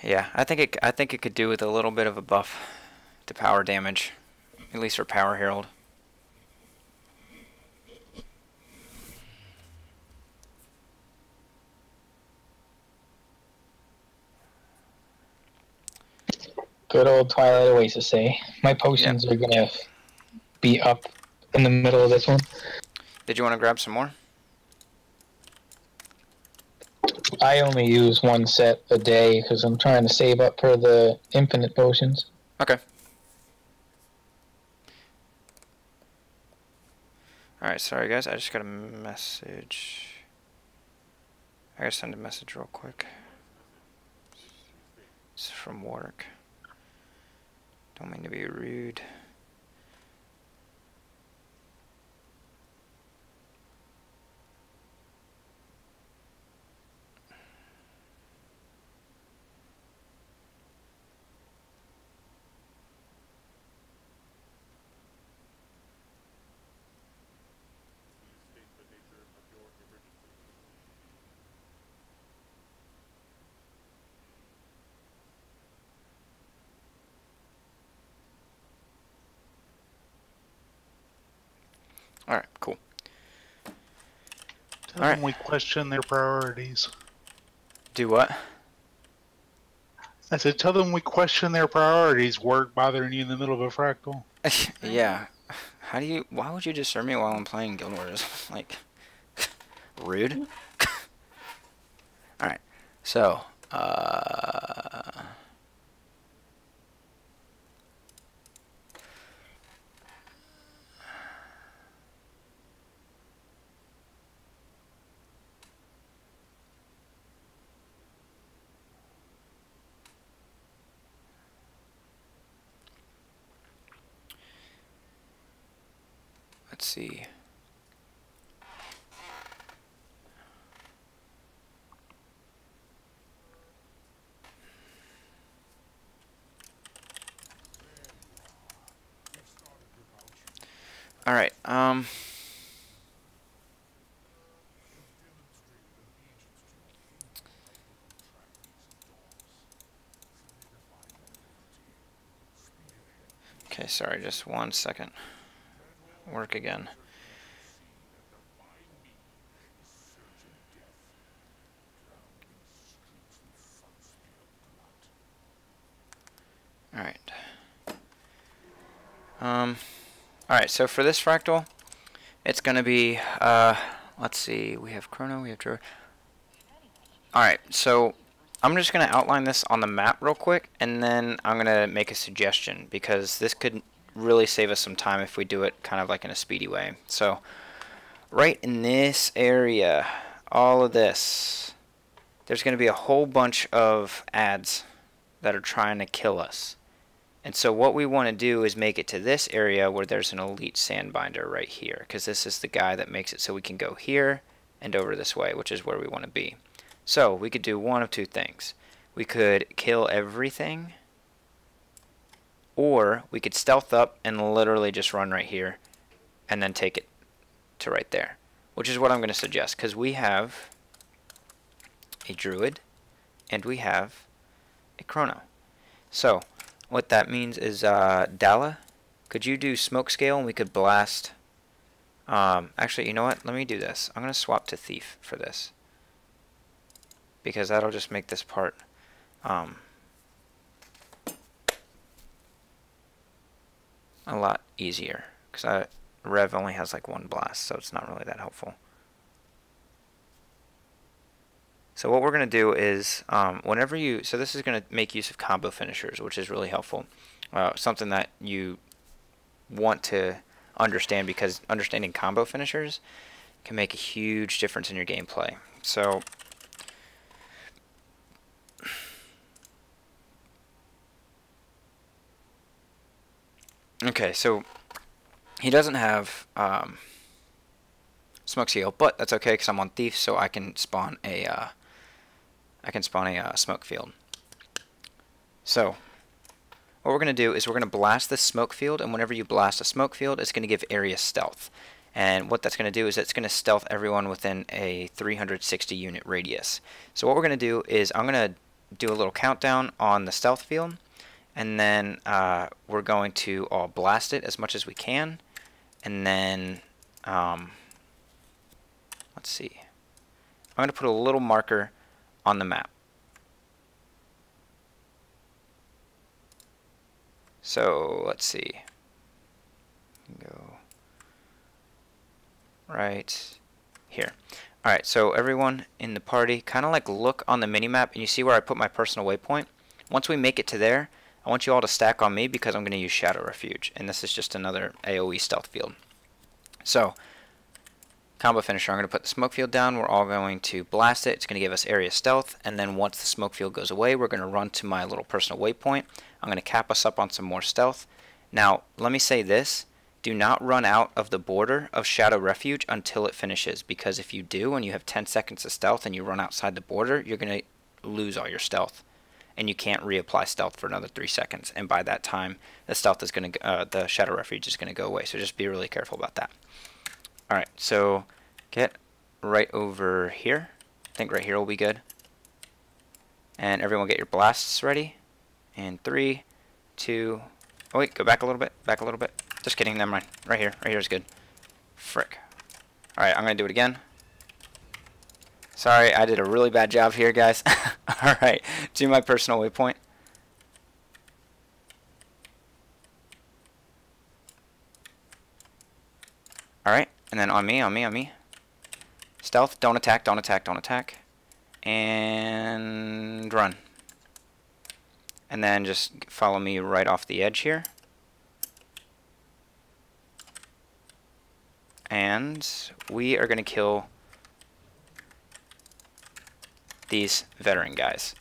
yeah, I think it could do with a little bit of a buff to power damage, at least for Power Herald. Good old Twilight Oasis, eh? My potions Yep. are gonna be up in the middle of this one. Did you want to grab some more? I only use one set a day because I'm trying to save up for the infinite potions. Okay. Alright, sorry guys, I just got a message. I gotta send a message real quick. It's from work. Don't mean to be rude. Alright, cool. Tell Alright. them we question their priorities. Do what? I said, tell them we question their priorities. Work bothering you in the middle of a fractal. Yeah. Why would you disturb me while I'm playing Guild Wars? Like, rude? Alright, so, let's see. Alright, okay, sorry, just 1 second. Work again. Alright. Alright, so for this fractal, it's gonna be, let's see, we have Chrono, we have Drew. Alright, so I'm just gonna outline this on the map real quick, and then I'm gonna make a suggestion, because this could really save us some time if we do it kind of like in a speedy way. So, right in this area, all of this, there's gonna be a whole bunch of ads that are trying to kill us. And so what we want to do is make it to this area where there's an elite sandbinder right here, because this is the guy that makes it so we can go here and over this way, which is where we want to be. So we could do one of two things. We could kill everything, or we could stealth up and literally just run right here and then take it to right there, which is what I'm going to suggest, because we have a druid and we have a chrono. So what that means is, Dalla, could you do smoke scale and we could blast, actually, you know what, let me do this. I'm going to swap to thief for this, because that'll just make this part, a lot easier, because Rev only has like 1 blast, so it's not really that helpful. So what we're going to do is, whenever you, so this is going to make use of combo finishers, which is really helpful. Something that you want to understand, because understanding combo finishers can make a huge difference in your gameplay. So, okay, so he doesn't have smoke seal, but that's okay because I'm on thief, so I can spawn a smoke field. So what we're going to do is we're going to blast this smoke field, and whenever you blast a smoke field, it's going to give area stealth. And what that's going to do is it's going to stealth everyone within a 360 unit radius. So what we're going to do is I'm going to do a little countdown on the stealth field, and then we're going to all blast it as much as we can, and then let's see, I'm going to put a little marker on the map. So let's see, go right here. Alright, so everyone in the party, kind of like look on the minimap, and you see where I put my personal waypoint? Once we make it to there, I want you all to stack on me because I'm going to use Shadow Refuge, and this is just another AoE stealth field. So, combo finisher, I'm going to put the smoke field down, we're all going to blast it, it's going to give us area stealth, and then once the smoke field goes away, we're going to run to my little personal waypoint. I'm going to cap us up on some more stealth. Now, let me say this. Do not run out of the border of Shadow Refuge until it finishes, because if you do and you have 10 seconds of stealth and you run outside the border, you're going to lose all your stealth, and you can't reapply stealth for another 3 seconds. And by that time, the stealth is going to, the Shadow Refuge is going to go away. So just be really careful about that. All right, so get right over here. I think right here will be good. And everyone, get your blasts ready. And 3, 2. Oh wait, go back a little bit. Back a little bit. Just kidding, never mind. Right here. Right here is good. Frick. Alright, I'm going to do it again. Sorry, I did a really bad job here, guys. Alright, to my personal waypoint. Alright, and then on me, on me, on me. Stealth, don't attack, don't attack, don't attack. And run. And then just follow me right off the edge here. And we are going to kill these veteran guys.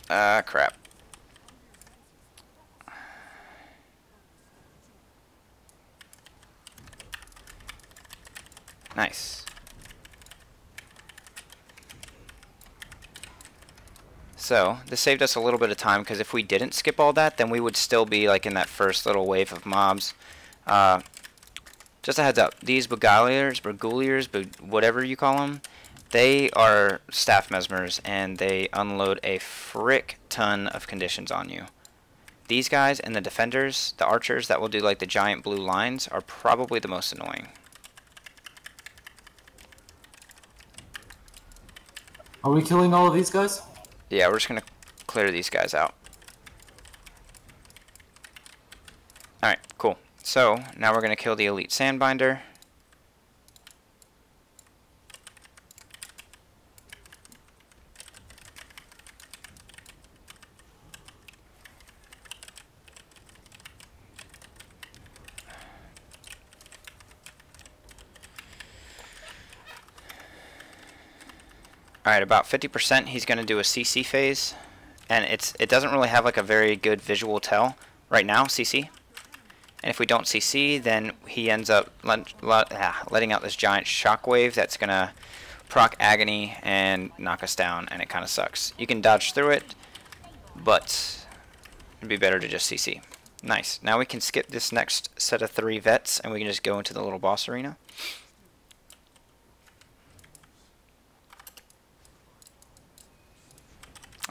Crap. Nice. So, this saved us a little bit of time, because if we didn't skip all that, then we would still be like in that first little wave of mobs. Just a heads up, these Begaliers, whatever you call them, they are staff mesmers, and they unload a frick ton of conditions on you. These guys and the defenders, the archers that will do like the giant blue lines, are probably the most annoying. Are we killing all of these guys? Yeah, we're just going to clear these guys out. Alright, cool. So, now we're going to kill the elite sandbinder. Alright, about 50% he's going to do a CC phase, and it doesn't really have like a very good visual tell right now, CC. And if we don't CC, then he ends up letting out this giant shockwave that's going to proc Agony and knock us down, and it kind of sucks. You can dodge through it, but it'd be better to just CC. Nice. Now we can skip this next set of 3 vets, and we can just go into the little boss arena.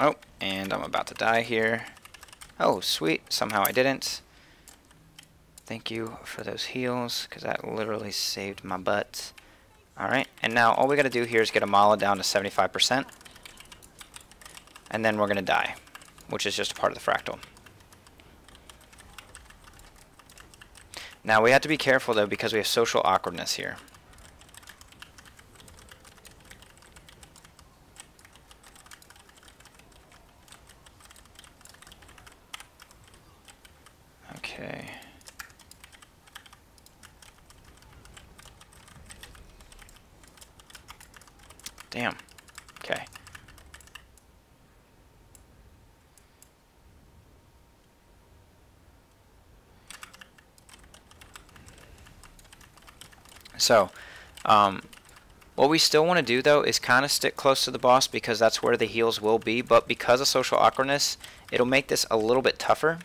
Oh, and I'm about to die here. Oh, sweet. Somehow I didn't. Thank you for those heals, because that literally saved my butt. Alright, and now all we got to do here is get Amala down to 75%. And then we're going to die, which is just a part of the fractal. Now we have to be careful though, because we have social awkwardness here. Okay. Damn. Okay. So, What we still want to do though is kind of stick close to the boss because that's where the heals will be, but because of social awkwardness, it'll make this a little bit tougher.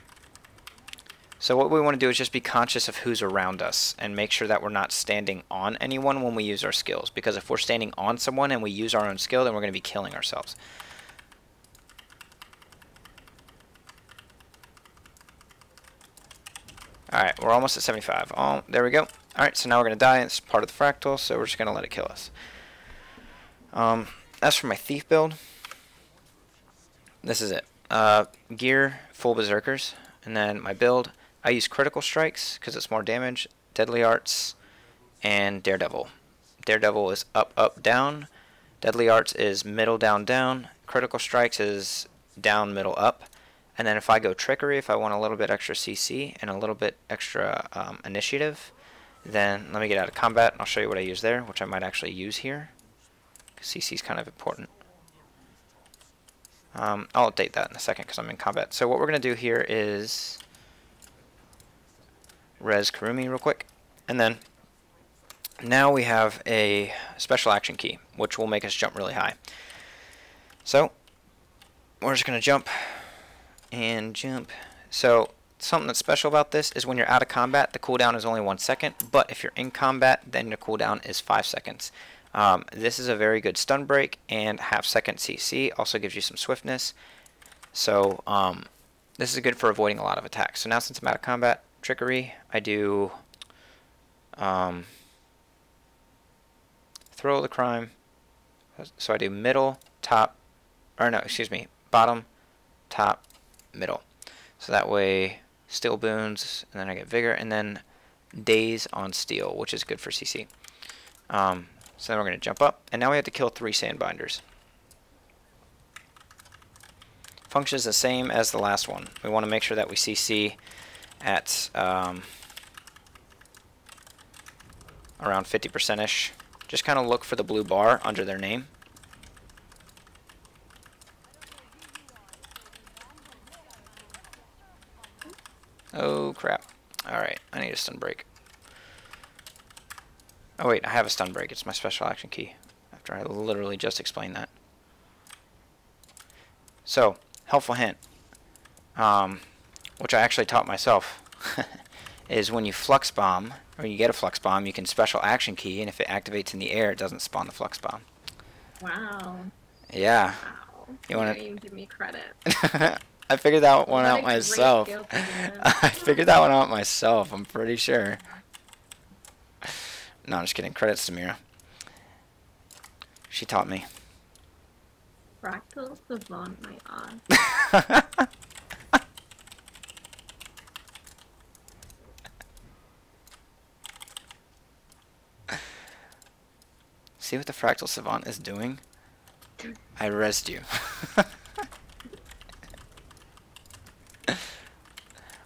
So what we want to do is just be conscious of who's around us and make sure that we're not standing on anyone when we use our skills, because if we're standing on someone and we use our own skill, then we're going to be killing ourselves. Alright, we're almost at 75. Oh, there we go. Alright, so now we're going to die. It's part of the fractal, so we're just going to let it kill us. As for my thief build, this is it. Gear, full berserkers, and then my build, I use critical strikes because it's more damage, deadly arts, and daredevil. Daredevil is up, up, down. Deadly arts is middle, down, down. Critical strikes is down, middle, up. And then if I go trickery, if I want a little bit extra CC and a little bit extra initiative, then let me get out of combat and I'll show you what I use there, which I might actually use here. CC is kind of important. I'll update that in a second because I'm in combat. So what we're going to do here is res Karumi real quick. And then now we have a special action key, which will make us jump really high. So we're just going to jump and jump. So something that's special about this is when you're out of combat, the cooldown is only 1 second, but if you're in combat, then the cooldown is 5 seconds. This is a very good stun break, and half-second CC also gives you some swiftness. So this is good for avoiding a lot of attacks. So now since I'm out of combat, trickery, I do throw the crime. So I do middle, top, or no, excuse me, bottom, top, middle. So that way, steel boons, and then I get vigor, and then daze on steel, which is good for CC. So then we're going to jump up, and now we have to kill 3 sandbinders. Function is the same as the last one. We want to make sure that we CC at around 50%ish. Just kind of look for the blue bar under their name. Oh crap. Alright, I need a stun break. Oh wait, I have a stun break. It's my special action key. After I literally just explained that. So, helpful hint, which I actually taught myself, is when you flux bomb, or you get a flux bomb, you can special action key, and if it activates in the air, it doesn't spawn the flux bomb. Wow. Yeah. Wow. You wanna even give me credit. I figured that one out What a great myself. skill to have. I figured that one out myself, I'm pretty sure. No, I'm just kidding. Credits to Mira. She taught me. Fractals savant my ass. See what the Fractal Savant is doing? I rezzed you.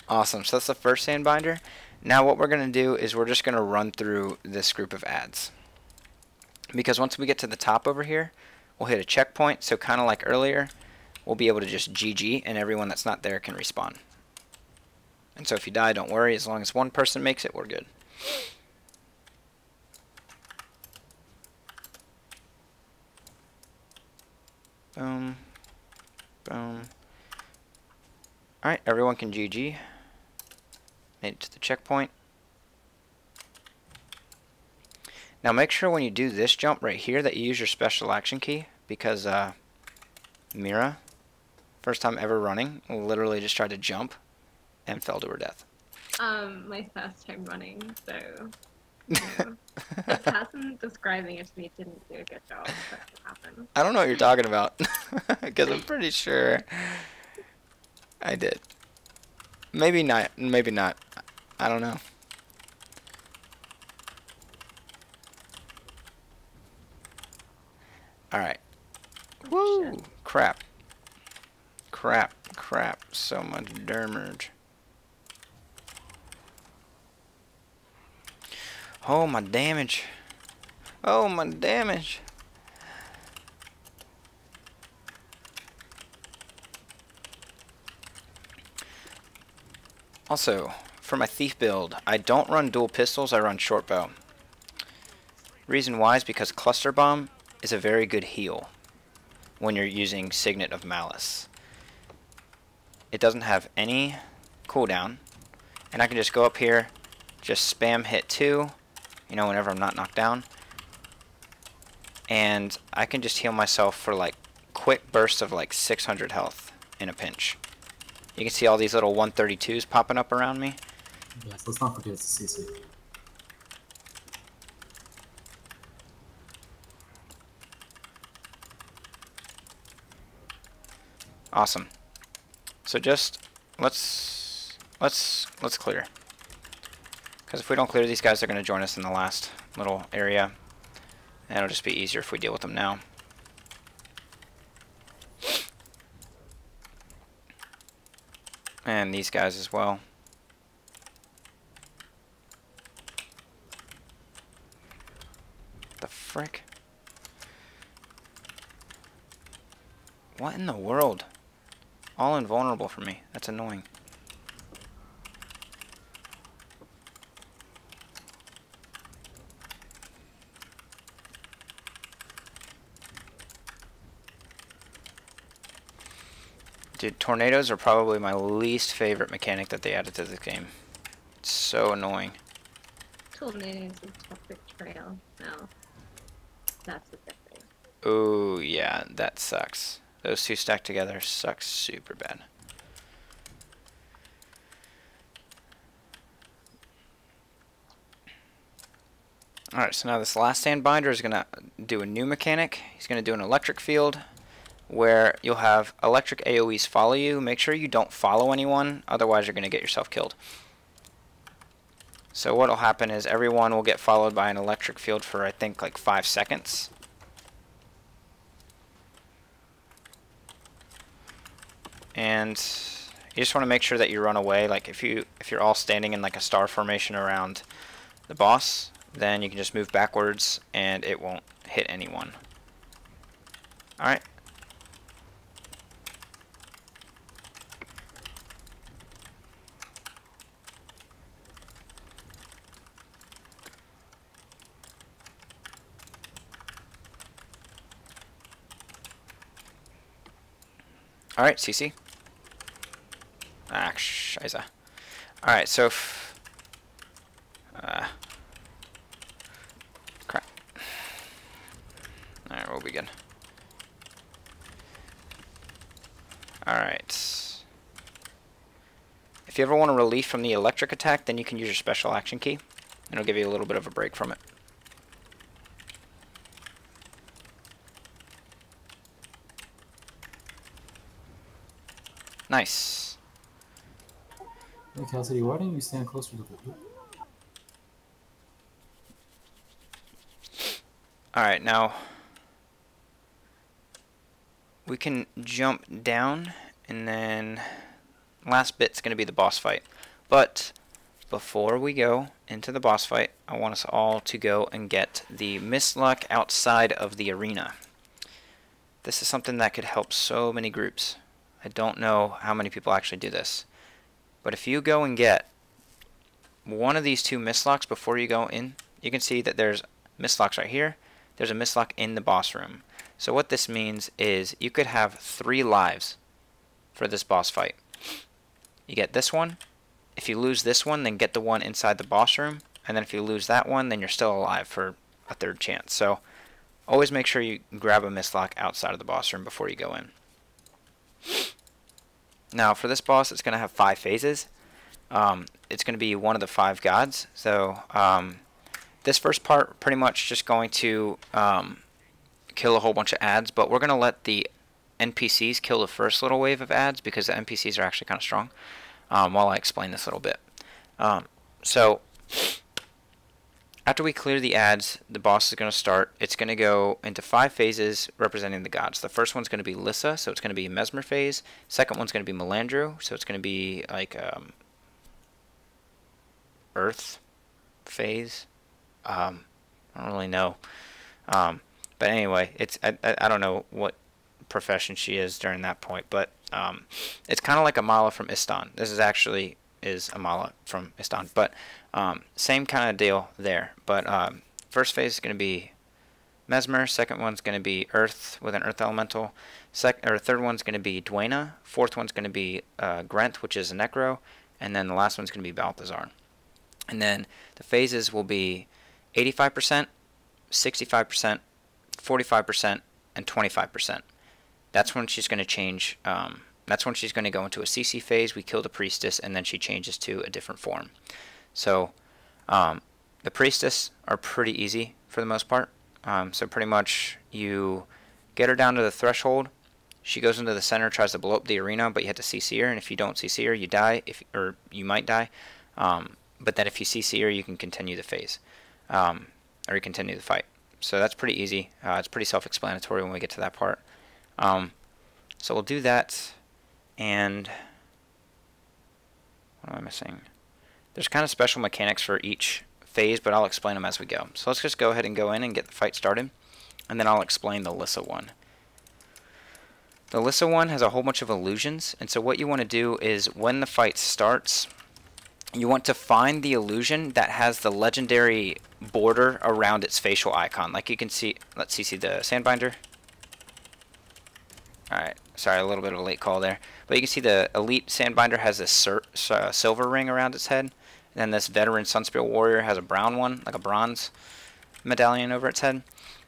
Awesome. So that's the first sandbinder. Now what we're going to do is we're just going to run through this group of ads. Because once we get to the top over here, we'll hit a checkpoint. So kind of like earlier, we'll be able to just GG and everyone that's not there can respawn. And so if you die, don't worry. As long as one person makes it, we're good. Boom. Boom. Alright, everyone can GG. Made it to the checkpoint. Now make sure when you do this jump right here that you use your special action key, because Mira, first time ever running, literally just tried to jump and fell to her death. My first time running, so you know, the person describing it to me didn't do a good job. That's what happened. I don't know what you're talking about, because I'm pretty sure I did. Maybe not. Maybe not. I don't know. Alright. Woo! Shit. Crap. Crap. Crap. So much damage. Oh, my damage. Oh, my damage. Also, for my thief build, I don't run dual pistols, I run short bow. Reason why is because Cluster Bomb is a very good heal when you're using Signet of Malice. It doesn't have any cooldown, and I can just go up here, just spam hit 2, you know, whenever I'm not knocked down, and I can just heal myself for like quick bursts of like 600 health in a pinch. You can see all these little 132s popping up around me. Yes, let's not forget it's a CC. Awesome. So just let's clear. Because if we don't clear these guys, they're going to join us in the last little area. And it'll just be easier if we deal with them now. And these guys as well. The frick? What in the world? All invulnerable for me. That's annoying. Dude, tornadoes are probably my least favorite mechanic that they added to the game. It's so annoying. Tornadoes and toxic trail. No. That's a good thing. Oh, yeah, that sucks. Those two stacked together suck super bad. Alright, so now this last stand binder is going to do a new mechanic. He's going to do an electric field where you'll have electric AoEs follow you. Make sure you don't follow anyone, otherwise you're going to get yourself killed. So what will happen is everyone will get followed by an electric field for I think like 5 seconds. And you just want to make sure that you run away. Like if you're all standing in like a star formation around the boss, then you can just move backwards and it won't hit anyone. Alright. Alright, CC. Ah, scheiße. Alright, so crap. Alright, we'll begin. Alright. If you ever want a relief from the electric attack, then you can use your special action key. It'll give you a little bit of a break from it. Nice. Hey, Cassidy, why didn't you stand closer to the loop? Alright, now we can jump down, and then last bit's going to be the boss fight. But before we go into the boss fight, I want us all to go and get the Mistlocked outside of the arena. This is something that could help so many groups. I don't know how many people actually do this. But if you go and get one of these two Mistlocks before you go in, you can see that there's Mistlocks right here. There's a Mistlock in the boss room. So what this means is you could have 3 lives for this boss fight. You get this one. If you lose this one, then get the one inside the boss room. And then if you lose that one, then you're still alive for a 3rd chance. So always make sure you grab a Mistlock outside of the boss room before you go in. Now for this boss, it's going to have 5 phases. It's going to be one of the 5 gods. So this first part pretty much just going to kill a whole bunch of ads, but we're going to let the NPCs kill the first little wave of ads because the NPCs are actually kind of strong, while I explain this a little bit. So after we clear the ads, the boss is going to start. It's going to go into 5 phases representing the gods. The first one's going to be Lissa, so it's going to be Mesmer phase. Second one's going to be Melandru, so it's going to be like Earth phase. I don't really know. But anyway, it's I don't know what profession she is during that point, but it's kind of like Amala from Istan. This is actually is Amala from Istan, but same kind of deal there. But first phase is going to be Mesmer. Second one's going to be Earth with an Earth Elemental. Third one's going to be Dwayna. Fourth one's going to be Grent, which is a Necro. And then the last one's going to be Balthazar. And then the phases will be 85%, 65%, 45%, and 25%. That's when she's going to change. That's when she's going to go into a CC phase. We kill the Priestess, and then she changes to a different form. So the Priestess are pretty easy for the most part. So pretty much you get her down to the threshold. She goes into the center, tries to blow up the arena, but you have to CC her. And if you don't CC her, you die. Or you might die. But then if you CC her, you can continue the phase. Or you continue the fight. So that's pretty easy. It's pretty self-explanatory when we get to that part. So we'll do that. And what am I missing? There's kind of special mechanics for each phase, but I'll explain them as we go. So let's just go ahead and go in and get the fight started, and then I'll explain the Lissa one. The Lissa one has a whole bunch of illusions, and so what you want to do is when the fight starts, you want to find the illusion that has the legendary border around its facial icon. Like you can see, let's see the Sandbinder. Alright, sorry, a little bit of a late call there. But you can see the Elite Sandbinder has this silver ring around its head. And then this Veteran Sunspear Warrior has a brown one, like a bronze medallion over its head.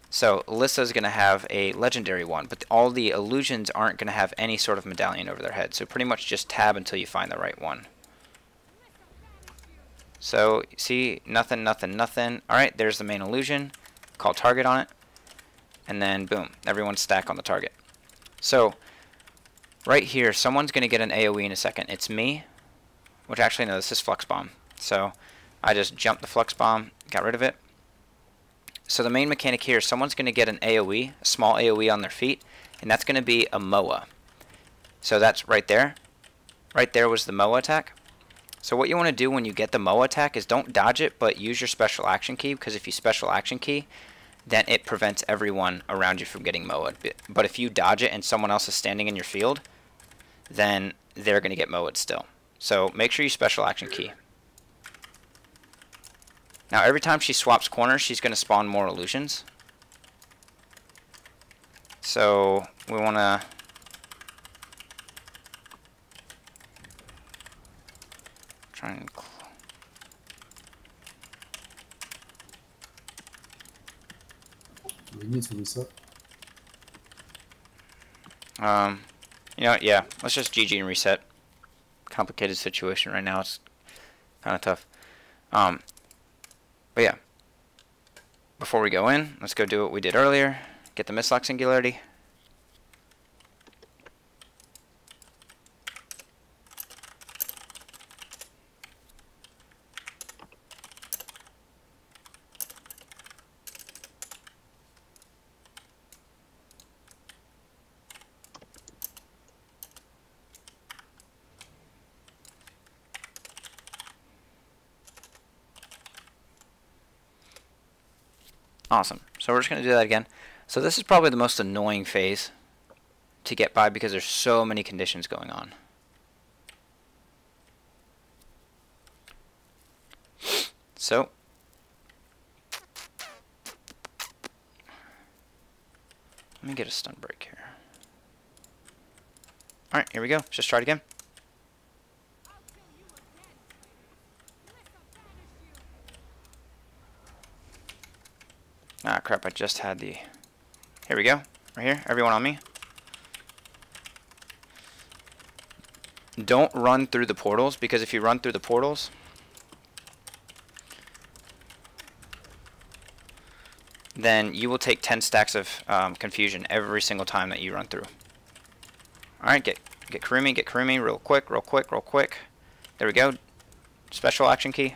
So Lissa is going to have a legendary one, but all the illusions aren't going to have any sort of medallion over their head. So pretty much just tab until you find the right one. So, see, nothing, nothing, nothing. Alright, there's the main illusion. Call target on it. And then, boom, everyone's stacked on the target. So, right here, someone's going to get an AoE in a second. It's me. Which actually, no, this is Flux Bomb. So, I just jumped the Flux Bomb, got rid of it. So the main mechanic here is someone's going to get an AoE, a small AoE on their feet, and that's going to be a MOA. So that's right there. Right there was the MOA attack. So what you want to do when you get the MOA attack is don't dodge it, but use your special action key, because if you special action key, then it prevents everyone around you from getting MOA'd. But if you dodge it and someone else is standing in your field, then they're going to get MOA'd still. So make sure you special action key. Now every time she swaps corners, she's going to spawn more illusions. So we want to try and We need to reset. you know what, yeah, let's just GG and reset. Complicated situation right now, it's kind of tough. But yeah, before we go in, let's go do what we did earlier. Get the Mistlocked Singularity. Awesome. So we're just going to do that again. So this is probably the most annoying phase to get by because there's so many conditions going on. So let me get a stun break here. Alright, here we go. Let's just try it again. Ah, crap, I just had the... Here we go. Right here. Everyone on me. Don't run through the portals, because if you run through the portals, then you will take 10 stacks of confusion every single time that you run through. Alright, get Karumi real quick, real quick, real quick. There we go. Special action key.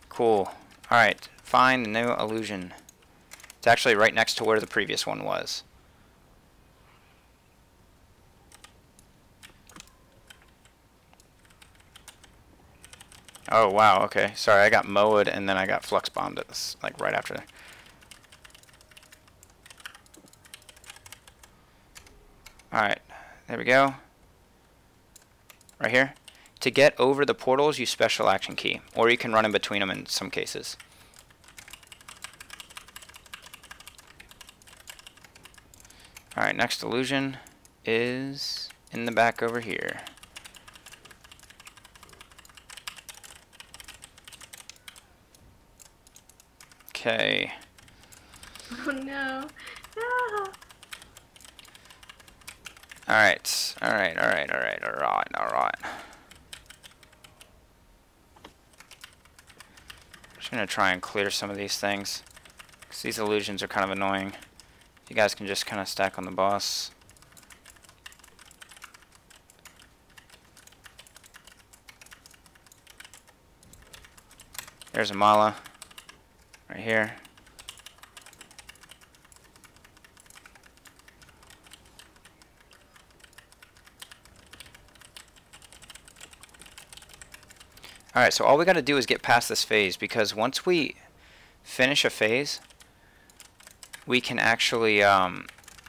Cool. Alright. Find the new illusion. It's actually right next to where the previous one was. Oh wow, okay. Sorry, I got mowed and then I got flux bombed at this, like right after that. Alright, there we go. Right here. To get over the portals, you special action key. Or you can run in between them in some cases. Alright, next illusion is in the back over here. Okay. Oh no. Ah. Alright. Just gonna try and clear some of these things, because these illusions are kind of annoying. You guys can just kind of stack on the boss. There's Amala right here. Alright, so all we gotta do is get past this phase, because once we finish a phase, we can actually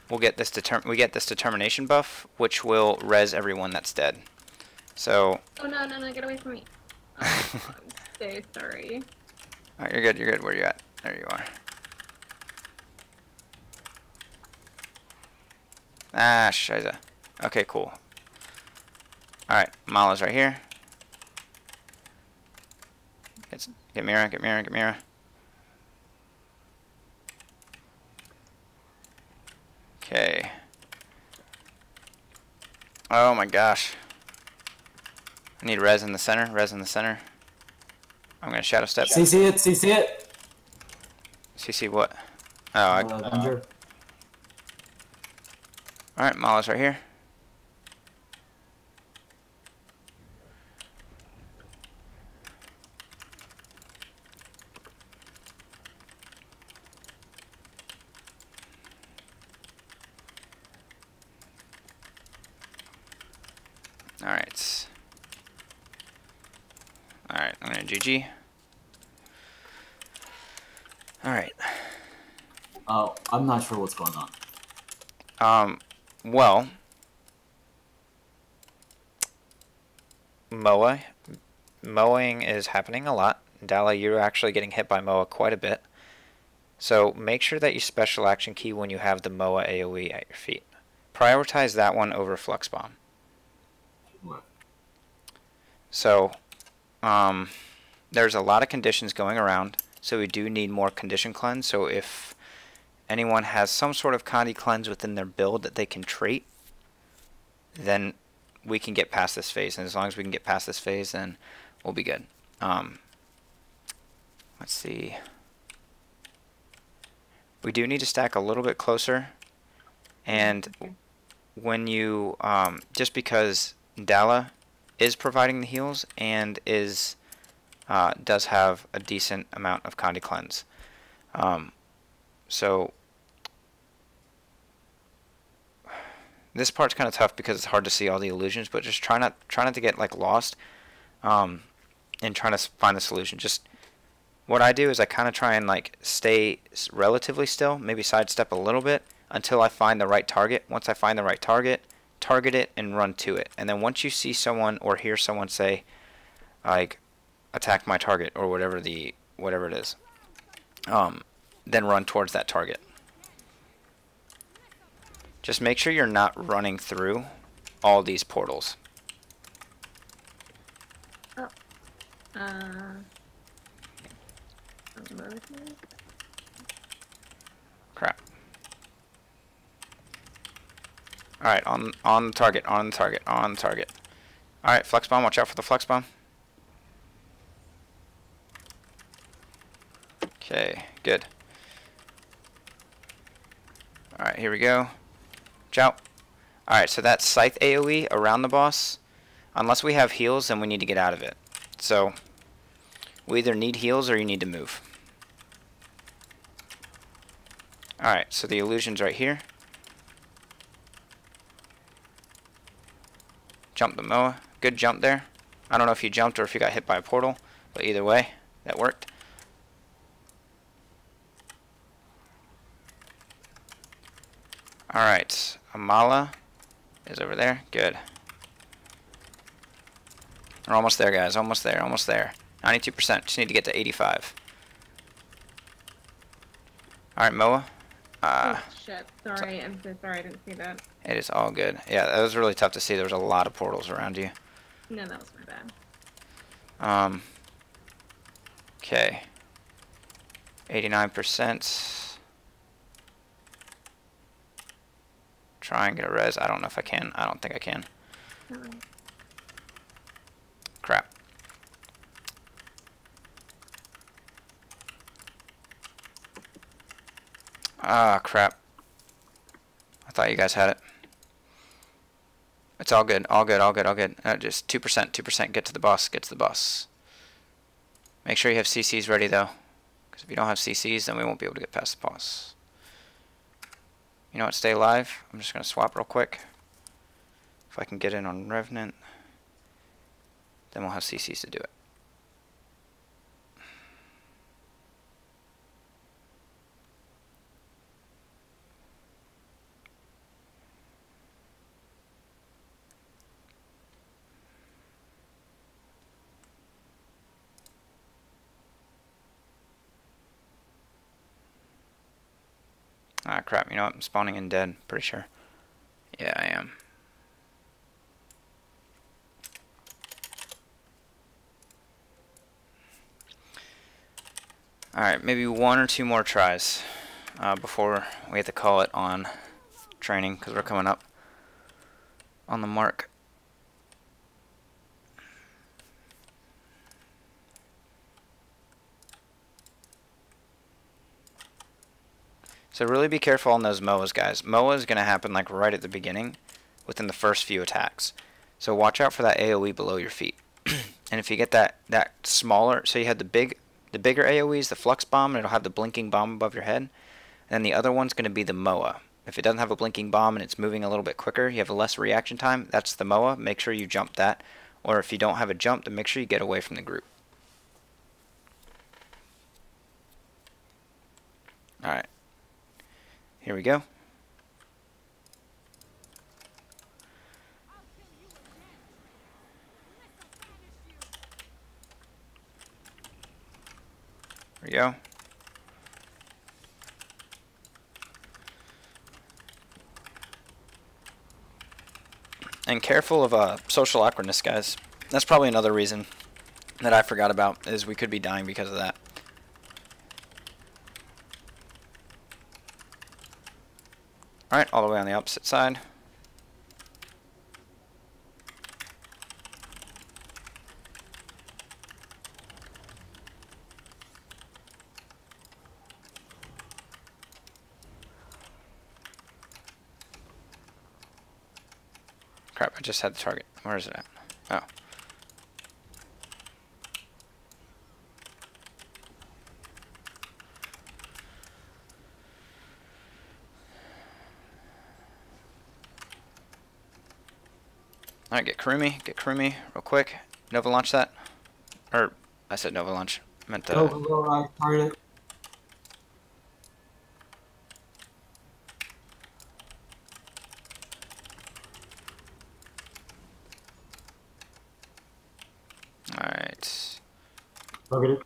we get this determination buff, which will res everyone that's dead. So Oh no, get away from me. Oh, I'm so sorry. alright, you're good. Where are you at? There you are. Ah, shiza. Okay, cool. Alright, Mala's right here. Get Mira. Okay. Oh my gosh. I need res in the center. I'm gonna shadow step. CC it. CC what? Oh, Avenger. alright, Mala's right here. Alright, I'm gonna GG. Alright. Oh, I'm not sure what's going on. Well, mowing is happening a lot. Dala, you're actually getting hit by Moa quite a bit. So make sure that you special action key when you have the Moa AoE at your feet. Prioritize that one over Flux Bomb. What? So, there's a lot of conditions going around, so we do need more condition cleanse. So if anyone has some sort of Condi cleanse within their build that they can trait, then we can get past this phase. And as long as we can get past this phase, then we'll be good. Let's see. We do need to stack a little bit closer. And when you, just because Dala is providing the heals and is does have a decent amount of Condi cleanse. So this part's kind of tough because it's hard to see all the illusions, but just try not to get like lost and trying to find the solution. Just what I do is I kind of try and like stay relatively still, maybe sidestep a little bit until I find the right target. Once I find the right target, target it and run to it. And then once you see someone or hear someone say like attack my target or whatever it is, then run towards that target. Just make sure you're not running through all these portals. Oh. Crap. Alright, on target. Alright, Flex Bomb, watch out for the Flex Bomb. Okay, good. Alright, here we go. Ciao. Alright, so that's Scythe AoE around the boss. Unless we have heals, then we need to get out of it. So, we either need heals or you need to move. Alright, so the illusion's right here. Jump the Moa. Good jump there. I don't know if you jumped or if you got hit by a portal, but either way, that worked. Alright, Amala is over there. Good. We're almost there, guys. Almost there. 92%. Just need to get to 85. Alright, Moa. Oh shit! Sorry, I'm so sorry. I didn't see that. It is all good. Yeah, that was really tough to see. There was a lot of portals around you. No, that was my bad. Okay. 89%. Try and get a res. I don't know if I can. I don't think I can. Crap. Ah, crap. I thought you guys had it. It's all good. All good. All good. All good. Just 2%. 2%. Get to the boss. Get to the boss. Make sure you have CCs ready, though. Because if you don't have CCs, then we won't be able to get past the boss. You know what? Stay alive. I'm just going to swap real quick. If I can get in on Revenant, then we'll have CCs to do it. Ah, crap. You know what? I'm spawning in dead. Pretty sure. Yeah, I am. Alright, maybe 1 or 2 more tries before we have to call it on training, because we're coming up on the mark. So really be careful on those MOAs, guys. MOA is going to happen like right at the beginning, within the first few attacks. So watch out for that AoE below your feet. And if you get that smaller, so you have the bigger AoEs, the flux bomb, and it'll have the blinking bomb above your head. And the other one's going to be the MOA. If it doesn't have a blinking bomb and it's moving a little bit quicker, you have a less reaction time, that's the MOA. Make sure you jump that. Or if you don't have a jump, then make sure you get away from the group. Alright. Here we go. Here we go. And careful of social awkwardness, guys. That's probably another reason that I forgot about, is we could be dying because of that. Alright, all the way on the opposite side. Crap, I just had the target. Where is it at? Oh. Alright, get Karumi real quick. Nova launch that. Or, I said Nova launch. I meant to... Nova target. Alright. Targeted.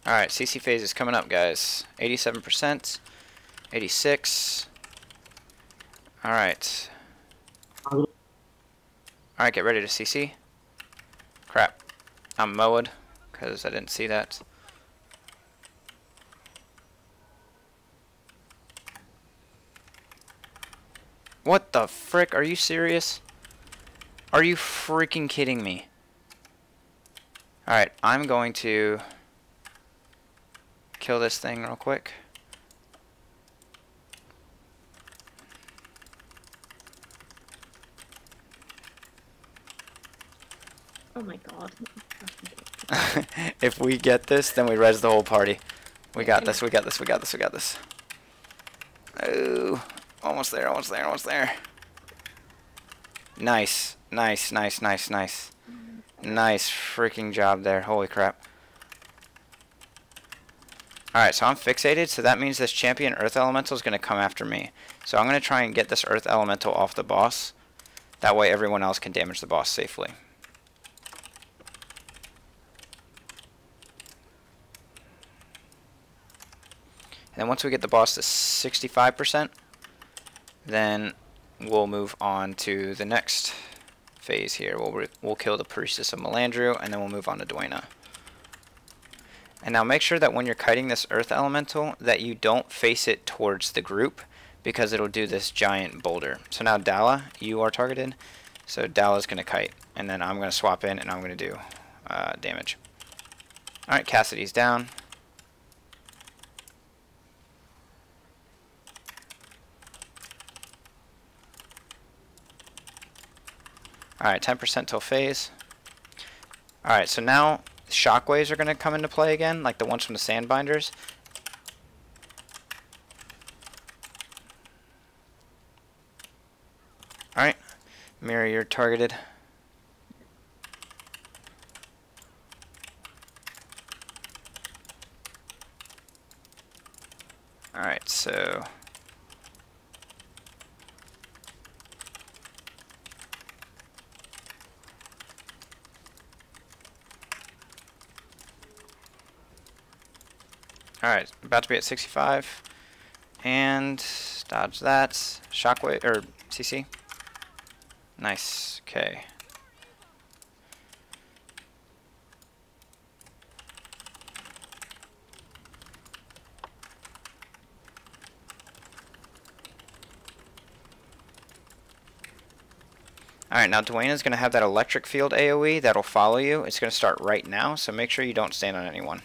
Alright, CC phase is coming up, guys. 87%. 86. Alright. Alright, get ready to CC. Crap. I'm mowed, because I didn't see that. What the frick? Are you serious? Are you freaking kidding me? Alright, I'm going to kill this thing real quick. Oh my god. If we get this, then we res the whole party. We got this, we got this, we got this, we got this. Oh, almost there, almost there, almost there. Nice, nice, nice, nice, nice. Nice freaking job there, holy crap. Alright, so I'm fixated, so that means this champion Earth Elemental is going to come after me. So I'm going to try and get this Earth Elemental off the boss. That way everyone else can damage the boss safely. then once we get the boss to 65%, then we'll move on to the next phase here. We'll kill the Priestess of Melandru, and then we'll move on to Dwayna. And now make sure that when you're kiting this Earth Elemental that you don't face it towards the group, because it'll do this giant boulder. So now Dala, you are targeted. So Dala's going to kite, and then I'm going to swap in and I'm going to do damage. Alright, Cassidy's down. Alright, 10% till phase. Alright, so now shockwaves are going to come into play again, like the ones from the Sandbinders. Alright, Mirror, you're targeted. Alright, so alright, about to be at 65. And dodge that. Shockwave, or CC. Nice, okay. Alright, now Dwayna's going to have that electric field AoE that'll follow you. It's going to start right now, so make sure you don't stand on anyone.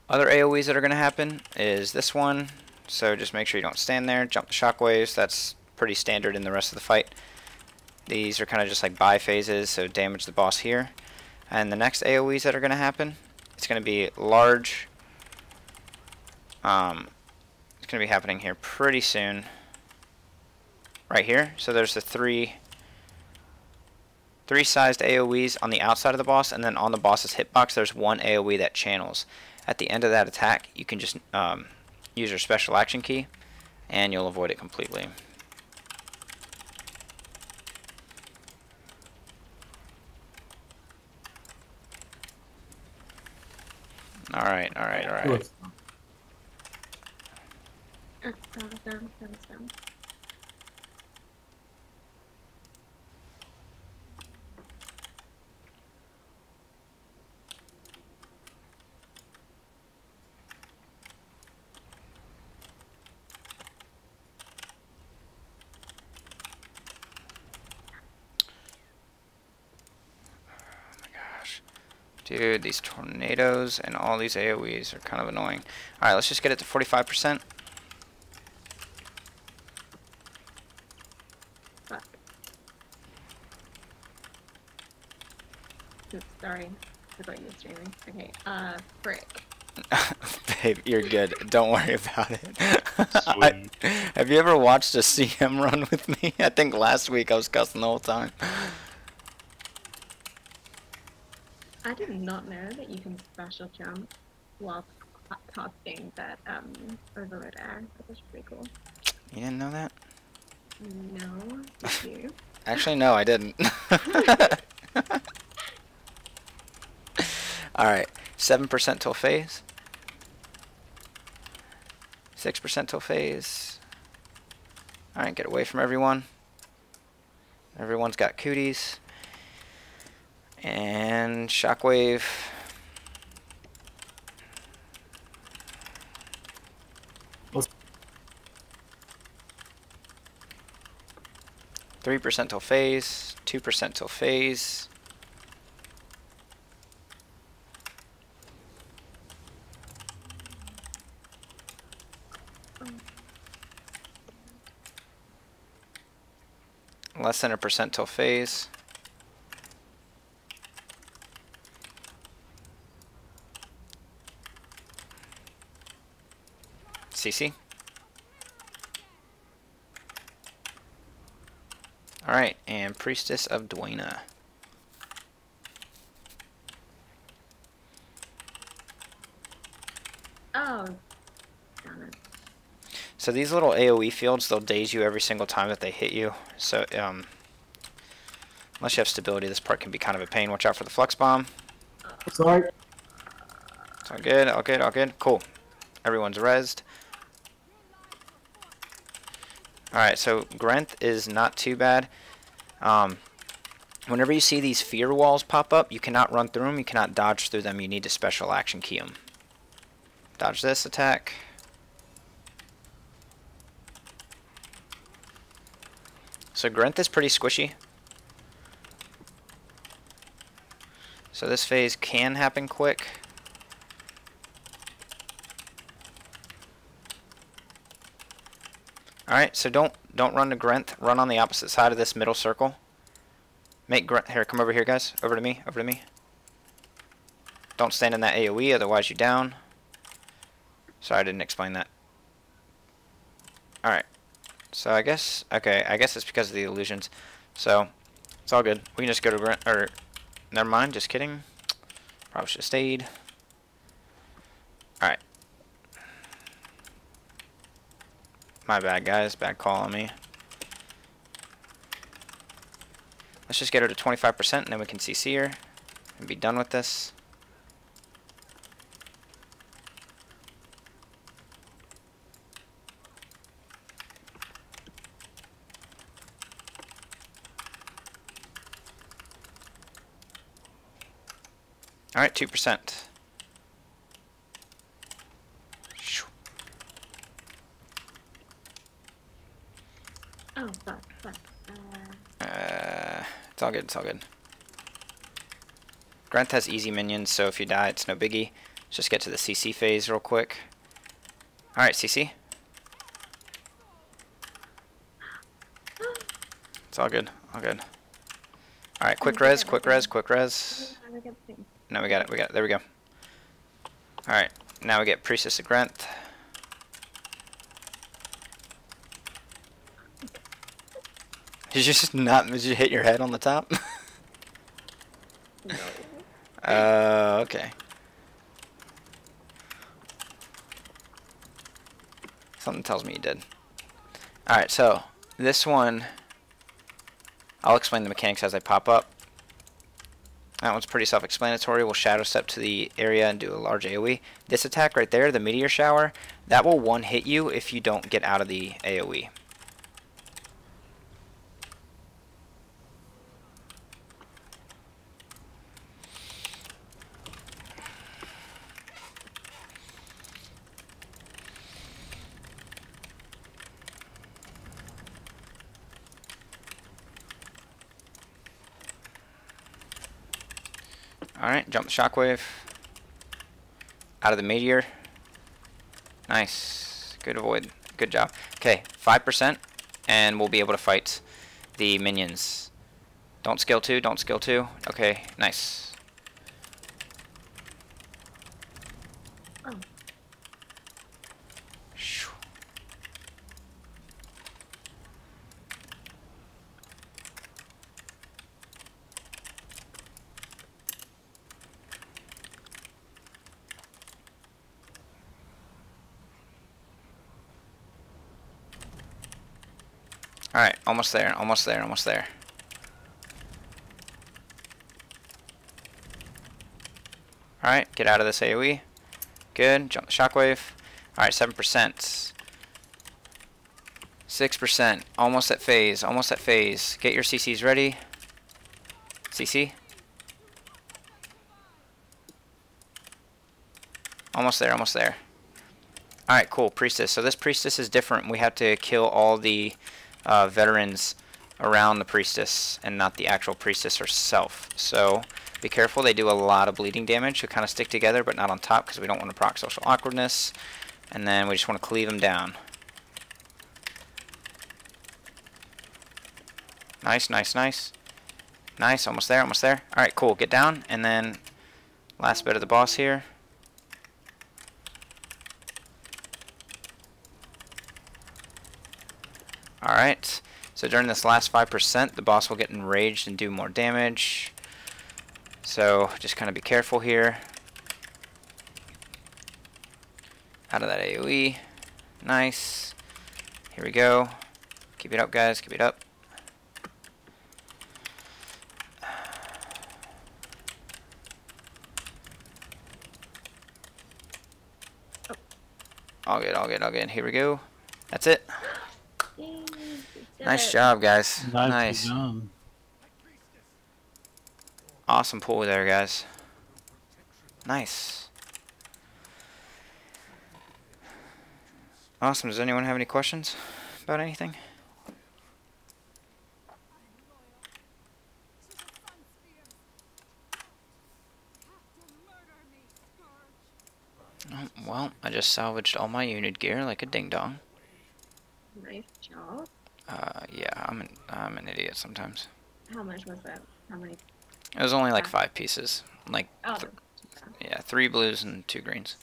Other AoEs that are going to happen is this one, so just make sure you don't stand there. Jump the shockwaves, that's pretty standard in the rest of the fight. These are kind of just like buy phases, so damage the boss here. And the next AoEs that are going to happen, it's going to be large. It's going to be happening here pretty soon. Right here, so there's the three sized AoEs on the outside of the boss, and then on the boss's hitbox there's one AoE that channels. At the end of that attack, you can just use your special action key, and you'll avoid it completely. Alright. Down. Dude, these tornadoes and all these AoEs are kind of annoying. Alright, let's just get it to 45%. Fuck. Oops, sorry. I thought you were streaming. Okay, frick. Babe, you're good. Don't worry about it. Sweet. Have you ever watched a CM run with me? I think last week I was cussing the whole time. I did not know that you can special jump while casting that overload air. That was pretty cool. You didn't know that? No, did you? Actually, no, I didn't. Alright, 7% till phase. 6% till phase. Alright, get away from everyone. Everyone's got cooties. And shockwave. Let's 3% till phase. 2% till phase. Less than 1% till phase. CC. Alright, and Priestess of Dwayna. Oh, damn it. So these little AoE fields, they'll daze you every single time that they hit you. So, unless you have stability, this part can be kind of a pain. Watch out for the Flux Bomb. Sorry. It's all good, all good, all good. Cool. Everyone's rezzed. Alright, so Grenth is not too bad. Whenever you see these fear walls pop up, you cannot run through them, you cannot dodge through them, you need to special action key them. Dodge this attack. So Grenth is pretty squishy. So this phase can happen quick. Alright, so don't run to Grenth, run on the opposite side of this middle circle. Make Grenth, here, come over here guys, over to me, over to me. Don't stand in that AoE, otherwise you're down. Sorry, I didn't explain that. Alright, so I guess, okay, I guess it's because of the illusions. So, it's all good. We can just go to Grenth, or, never mind, just kidding. Probably should have stayed. Alright. My bad, guys. Bad call on me. Let's just get her to 25% and then we can CC her and be done with this. Alright, 2%. Oh, fuck. It's all good, it's all good. Grenth has easy minions, so if you die, it's no biggie. Let's just get to the CC phase real quick. Alright, CC. It's all good, all good. Alright, quick res, quick res, quick res. No, we got it, there we go. Alright, now we get Priestess of Grenth. Did you just not, did you hit your head on the top? No. Okay. Something tells me you did. Alright, so, this one, I'll explain the mechanics as they pop up. That one's pretty self-explanatory. We'll shadow step to the area and do a large AoE. This attack right there, the meteor shower, that will one-hit you if you don't get out of the AoE. Alright, jump the shockwave. Out of the meteor. Nice. Good avoid. Good job. Okay, 5%, and we'll be able to fight the minions. Don't skill 2, don't skill 2. Okay, nice. Oh. Alright, almost there, almost there, almost there. Alright, get out of this AoE. Good, jump the shockwave. Alright, 7%. 6%. Almost at phase, almost at phase. Get your CCs ready. CC. Almost there, almost there. Alright, cool, Priestess. So this Priestess is different. We have to kill all the veterans around the Priestess and not the actual Priestess herself. So be careful, they do a lot of bleeding damage to kind of stick together, but not on top because we don't want to proc social awkwardness. And then we just want to cleave them down. Nice, nice, nice. Nice, almost there, almost there. Alright, cool, get down, and then last bit of the boss here. Alright, so during this last 5%, the boss will get enraged and do more damage. So, just kind of be careful here. Out of that AoE. Nice. Here we go. Keep it up, guys, keep it up. good, all good. Here we go. That's it. Yay, we did Nice it. job, guys. Nicely Nice. done. Awesome pull there, guys. Nice. Awesome. Does anyone have any questions about anything? Oh, well, I just salvaged all my unit gear like a ding-dong. Nice job. Yeah, I'm an idiot sometimes. How much was it? How many? It was only like 5 pieces. Like, Oh. yeah, 3 blues and 2 greens.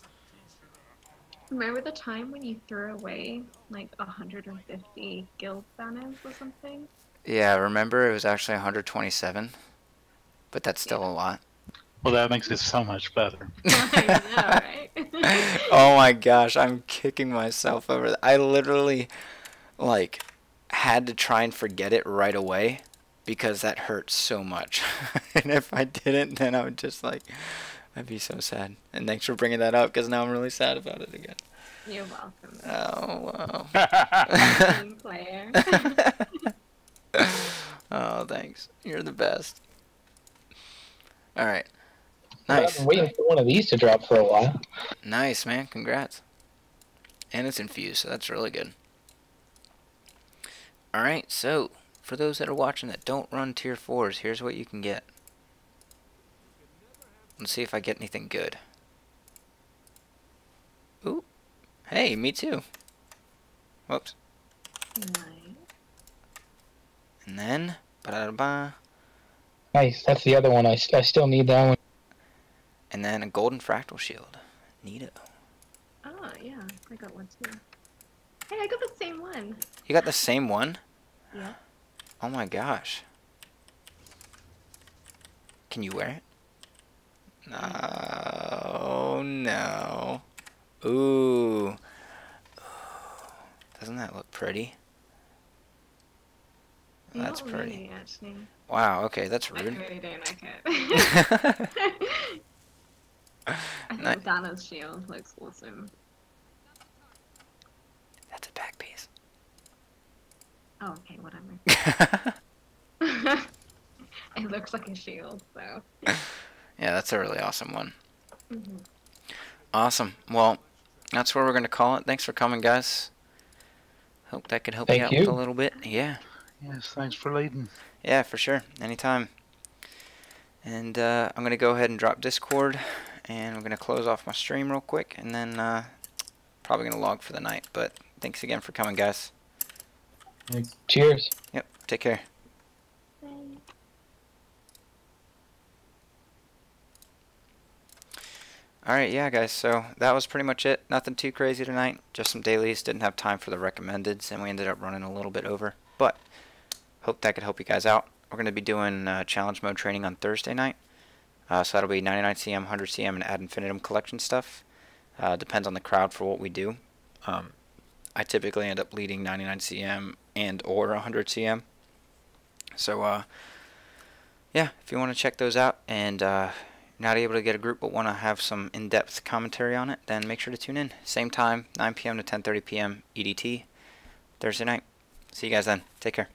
Remember the time when you threw away like 150 guild banners or something? Yeah, remember it was actually 127, but that's still a lot. Well, that makes it so much better. I know, right? Oh my gosh, I'm kicking myself over that. I literally, like, had to try and forget it right away because that hurt so much. And if I didn't, then I would just, like, I'd be so sad. And thanks for bringing that up because now I'm really sad about it again. You're welcome. Oh, wow. Team player. Oh, thanks. You're the best. Alright. I've Nice. been waiting for one of these to drop for a while. Nice, man. Congrats. And it's infused, so that's really good. Alright, so for those that are watching that don't run tier 4s, here's what you can get. Let's see if I get anything good. Ooh. Hey, me too. Whoops. Nice. And then, ba-da-da-ba. Nice, that's the other one. I still need that one. And then a golden fractal shield. Neato. Oh, yeah. I got one too. Hey, I got the same one. You got the same one? Yeah. Oh my gosh. Can you wear it? No, no. Ooh. Doesn't that look pretty? That's Not pretty. really, actually. Wow, okay, that's I rude. really don't like it. I Ni- think Dana's shield looks awesome. That's a back piece. Oh, okay, whatever. It looks like a shield, so. Yeah, that's a really awesome one. Mhm. Awesome. Well, that's where we're going to call it. Thanks for coming, guys. Hope that could help you Thank out you. with a little bit. Yeah. Yes, thanks for leading. Yeah, for sure. Anytime. And I'm going to go ahead and drop Discord, and I'm going to close off my stream real quick, and then probably going to log for the night. But thanks again for coming, guys. Thanks. Cheers. Yep, take care. Bye. Alright, yeah, guys, so that was pretty much it. Nothing too crazy tonight. Just some dailies. Didn't have time for the recommendeds, and we ended up running a little bit over. But hope that could help you guys out. We're going to be doing challenge mode training on Thursday night. So that'll be 99 CM, 100 CM, and ad infinitum collection stuff. Depends on the crowd for what we do. I typically end up leading 99 CM and or 100 CM. So, yeah, if you want to check those out and not able to get a group but want to have some in-depth commentary on it, then make sure to tune in. Same time, 9 p.m. to 10:30 p.m. EDT, Thursday night. See you guys then. Take care.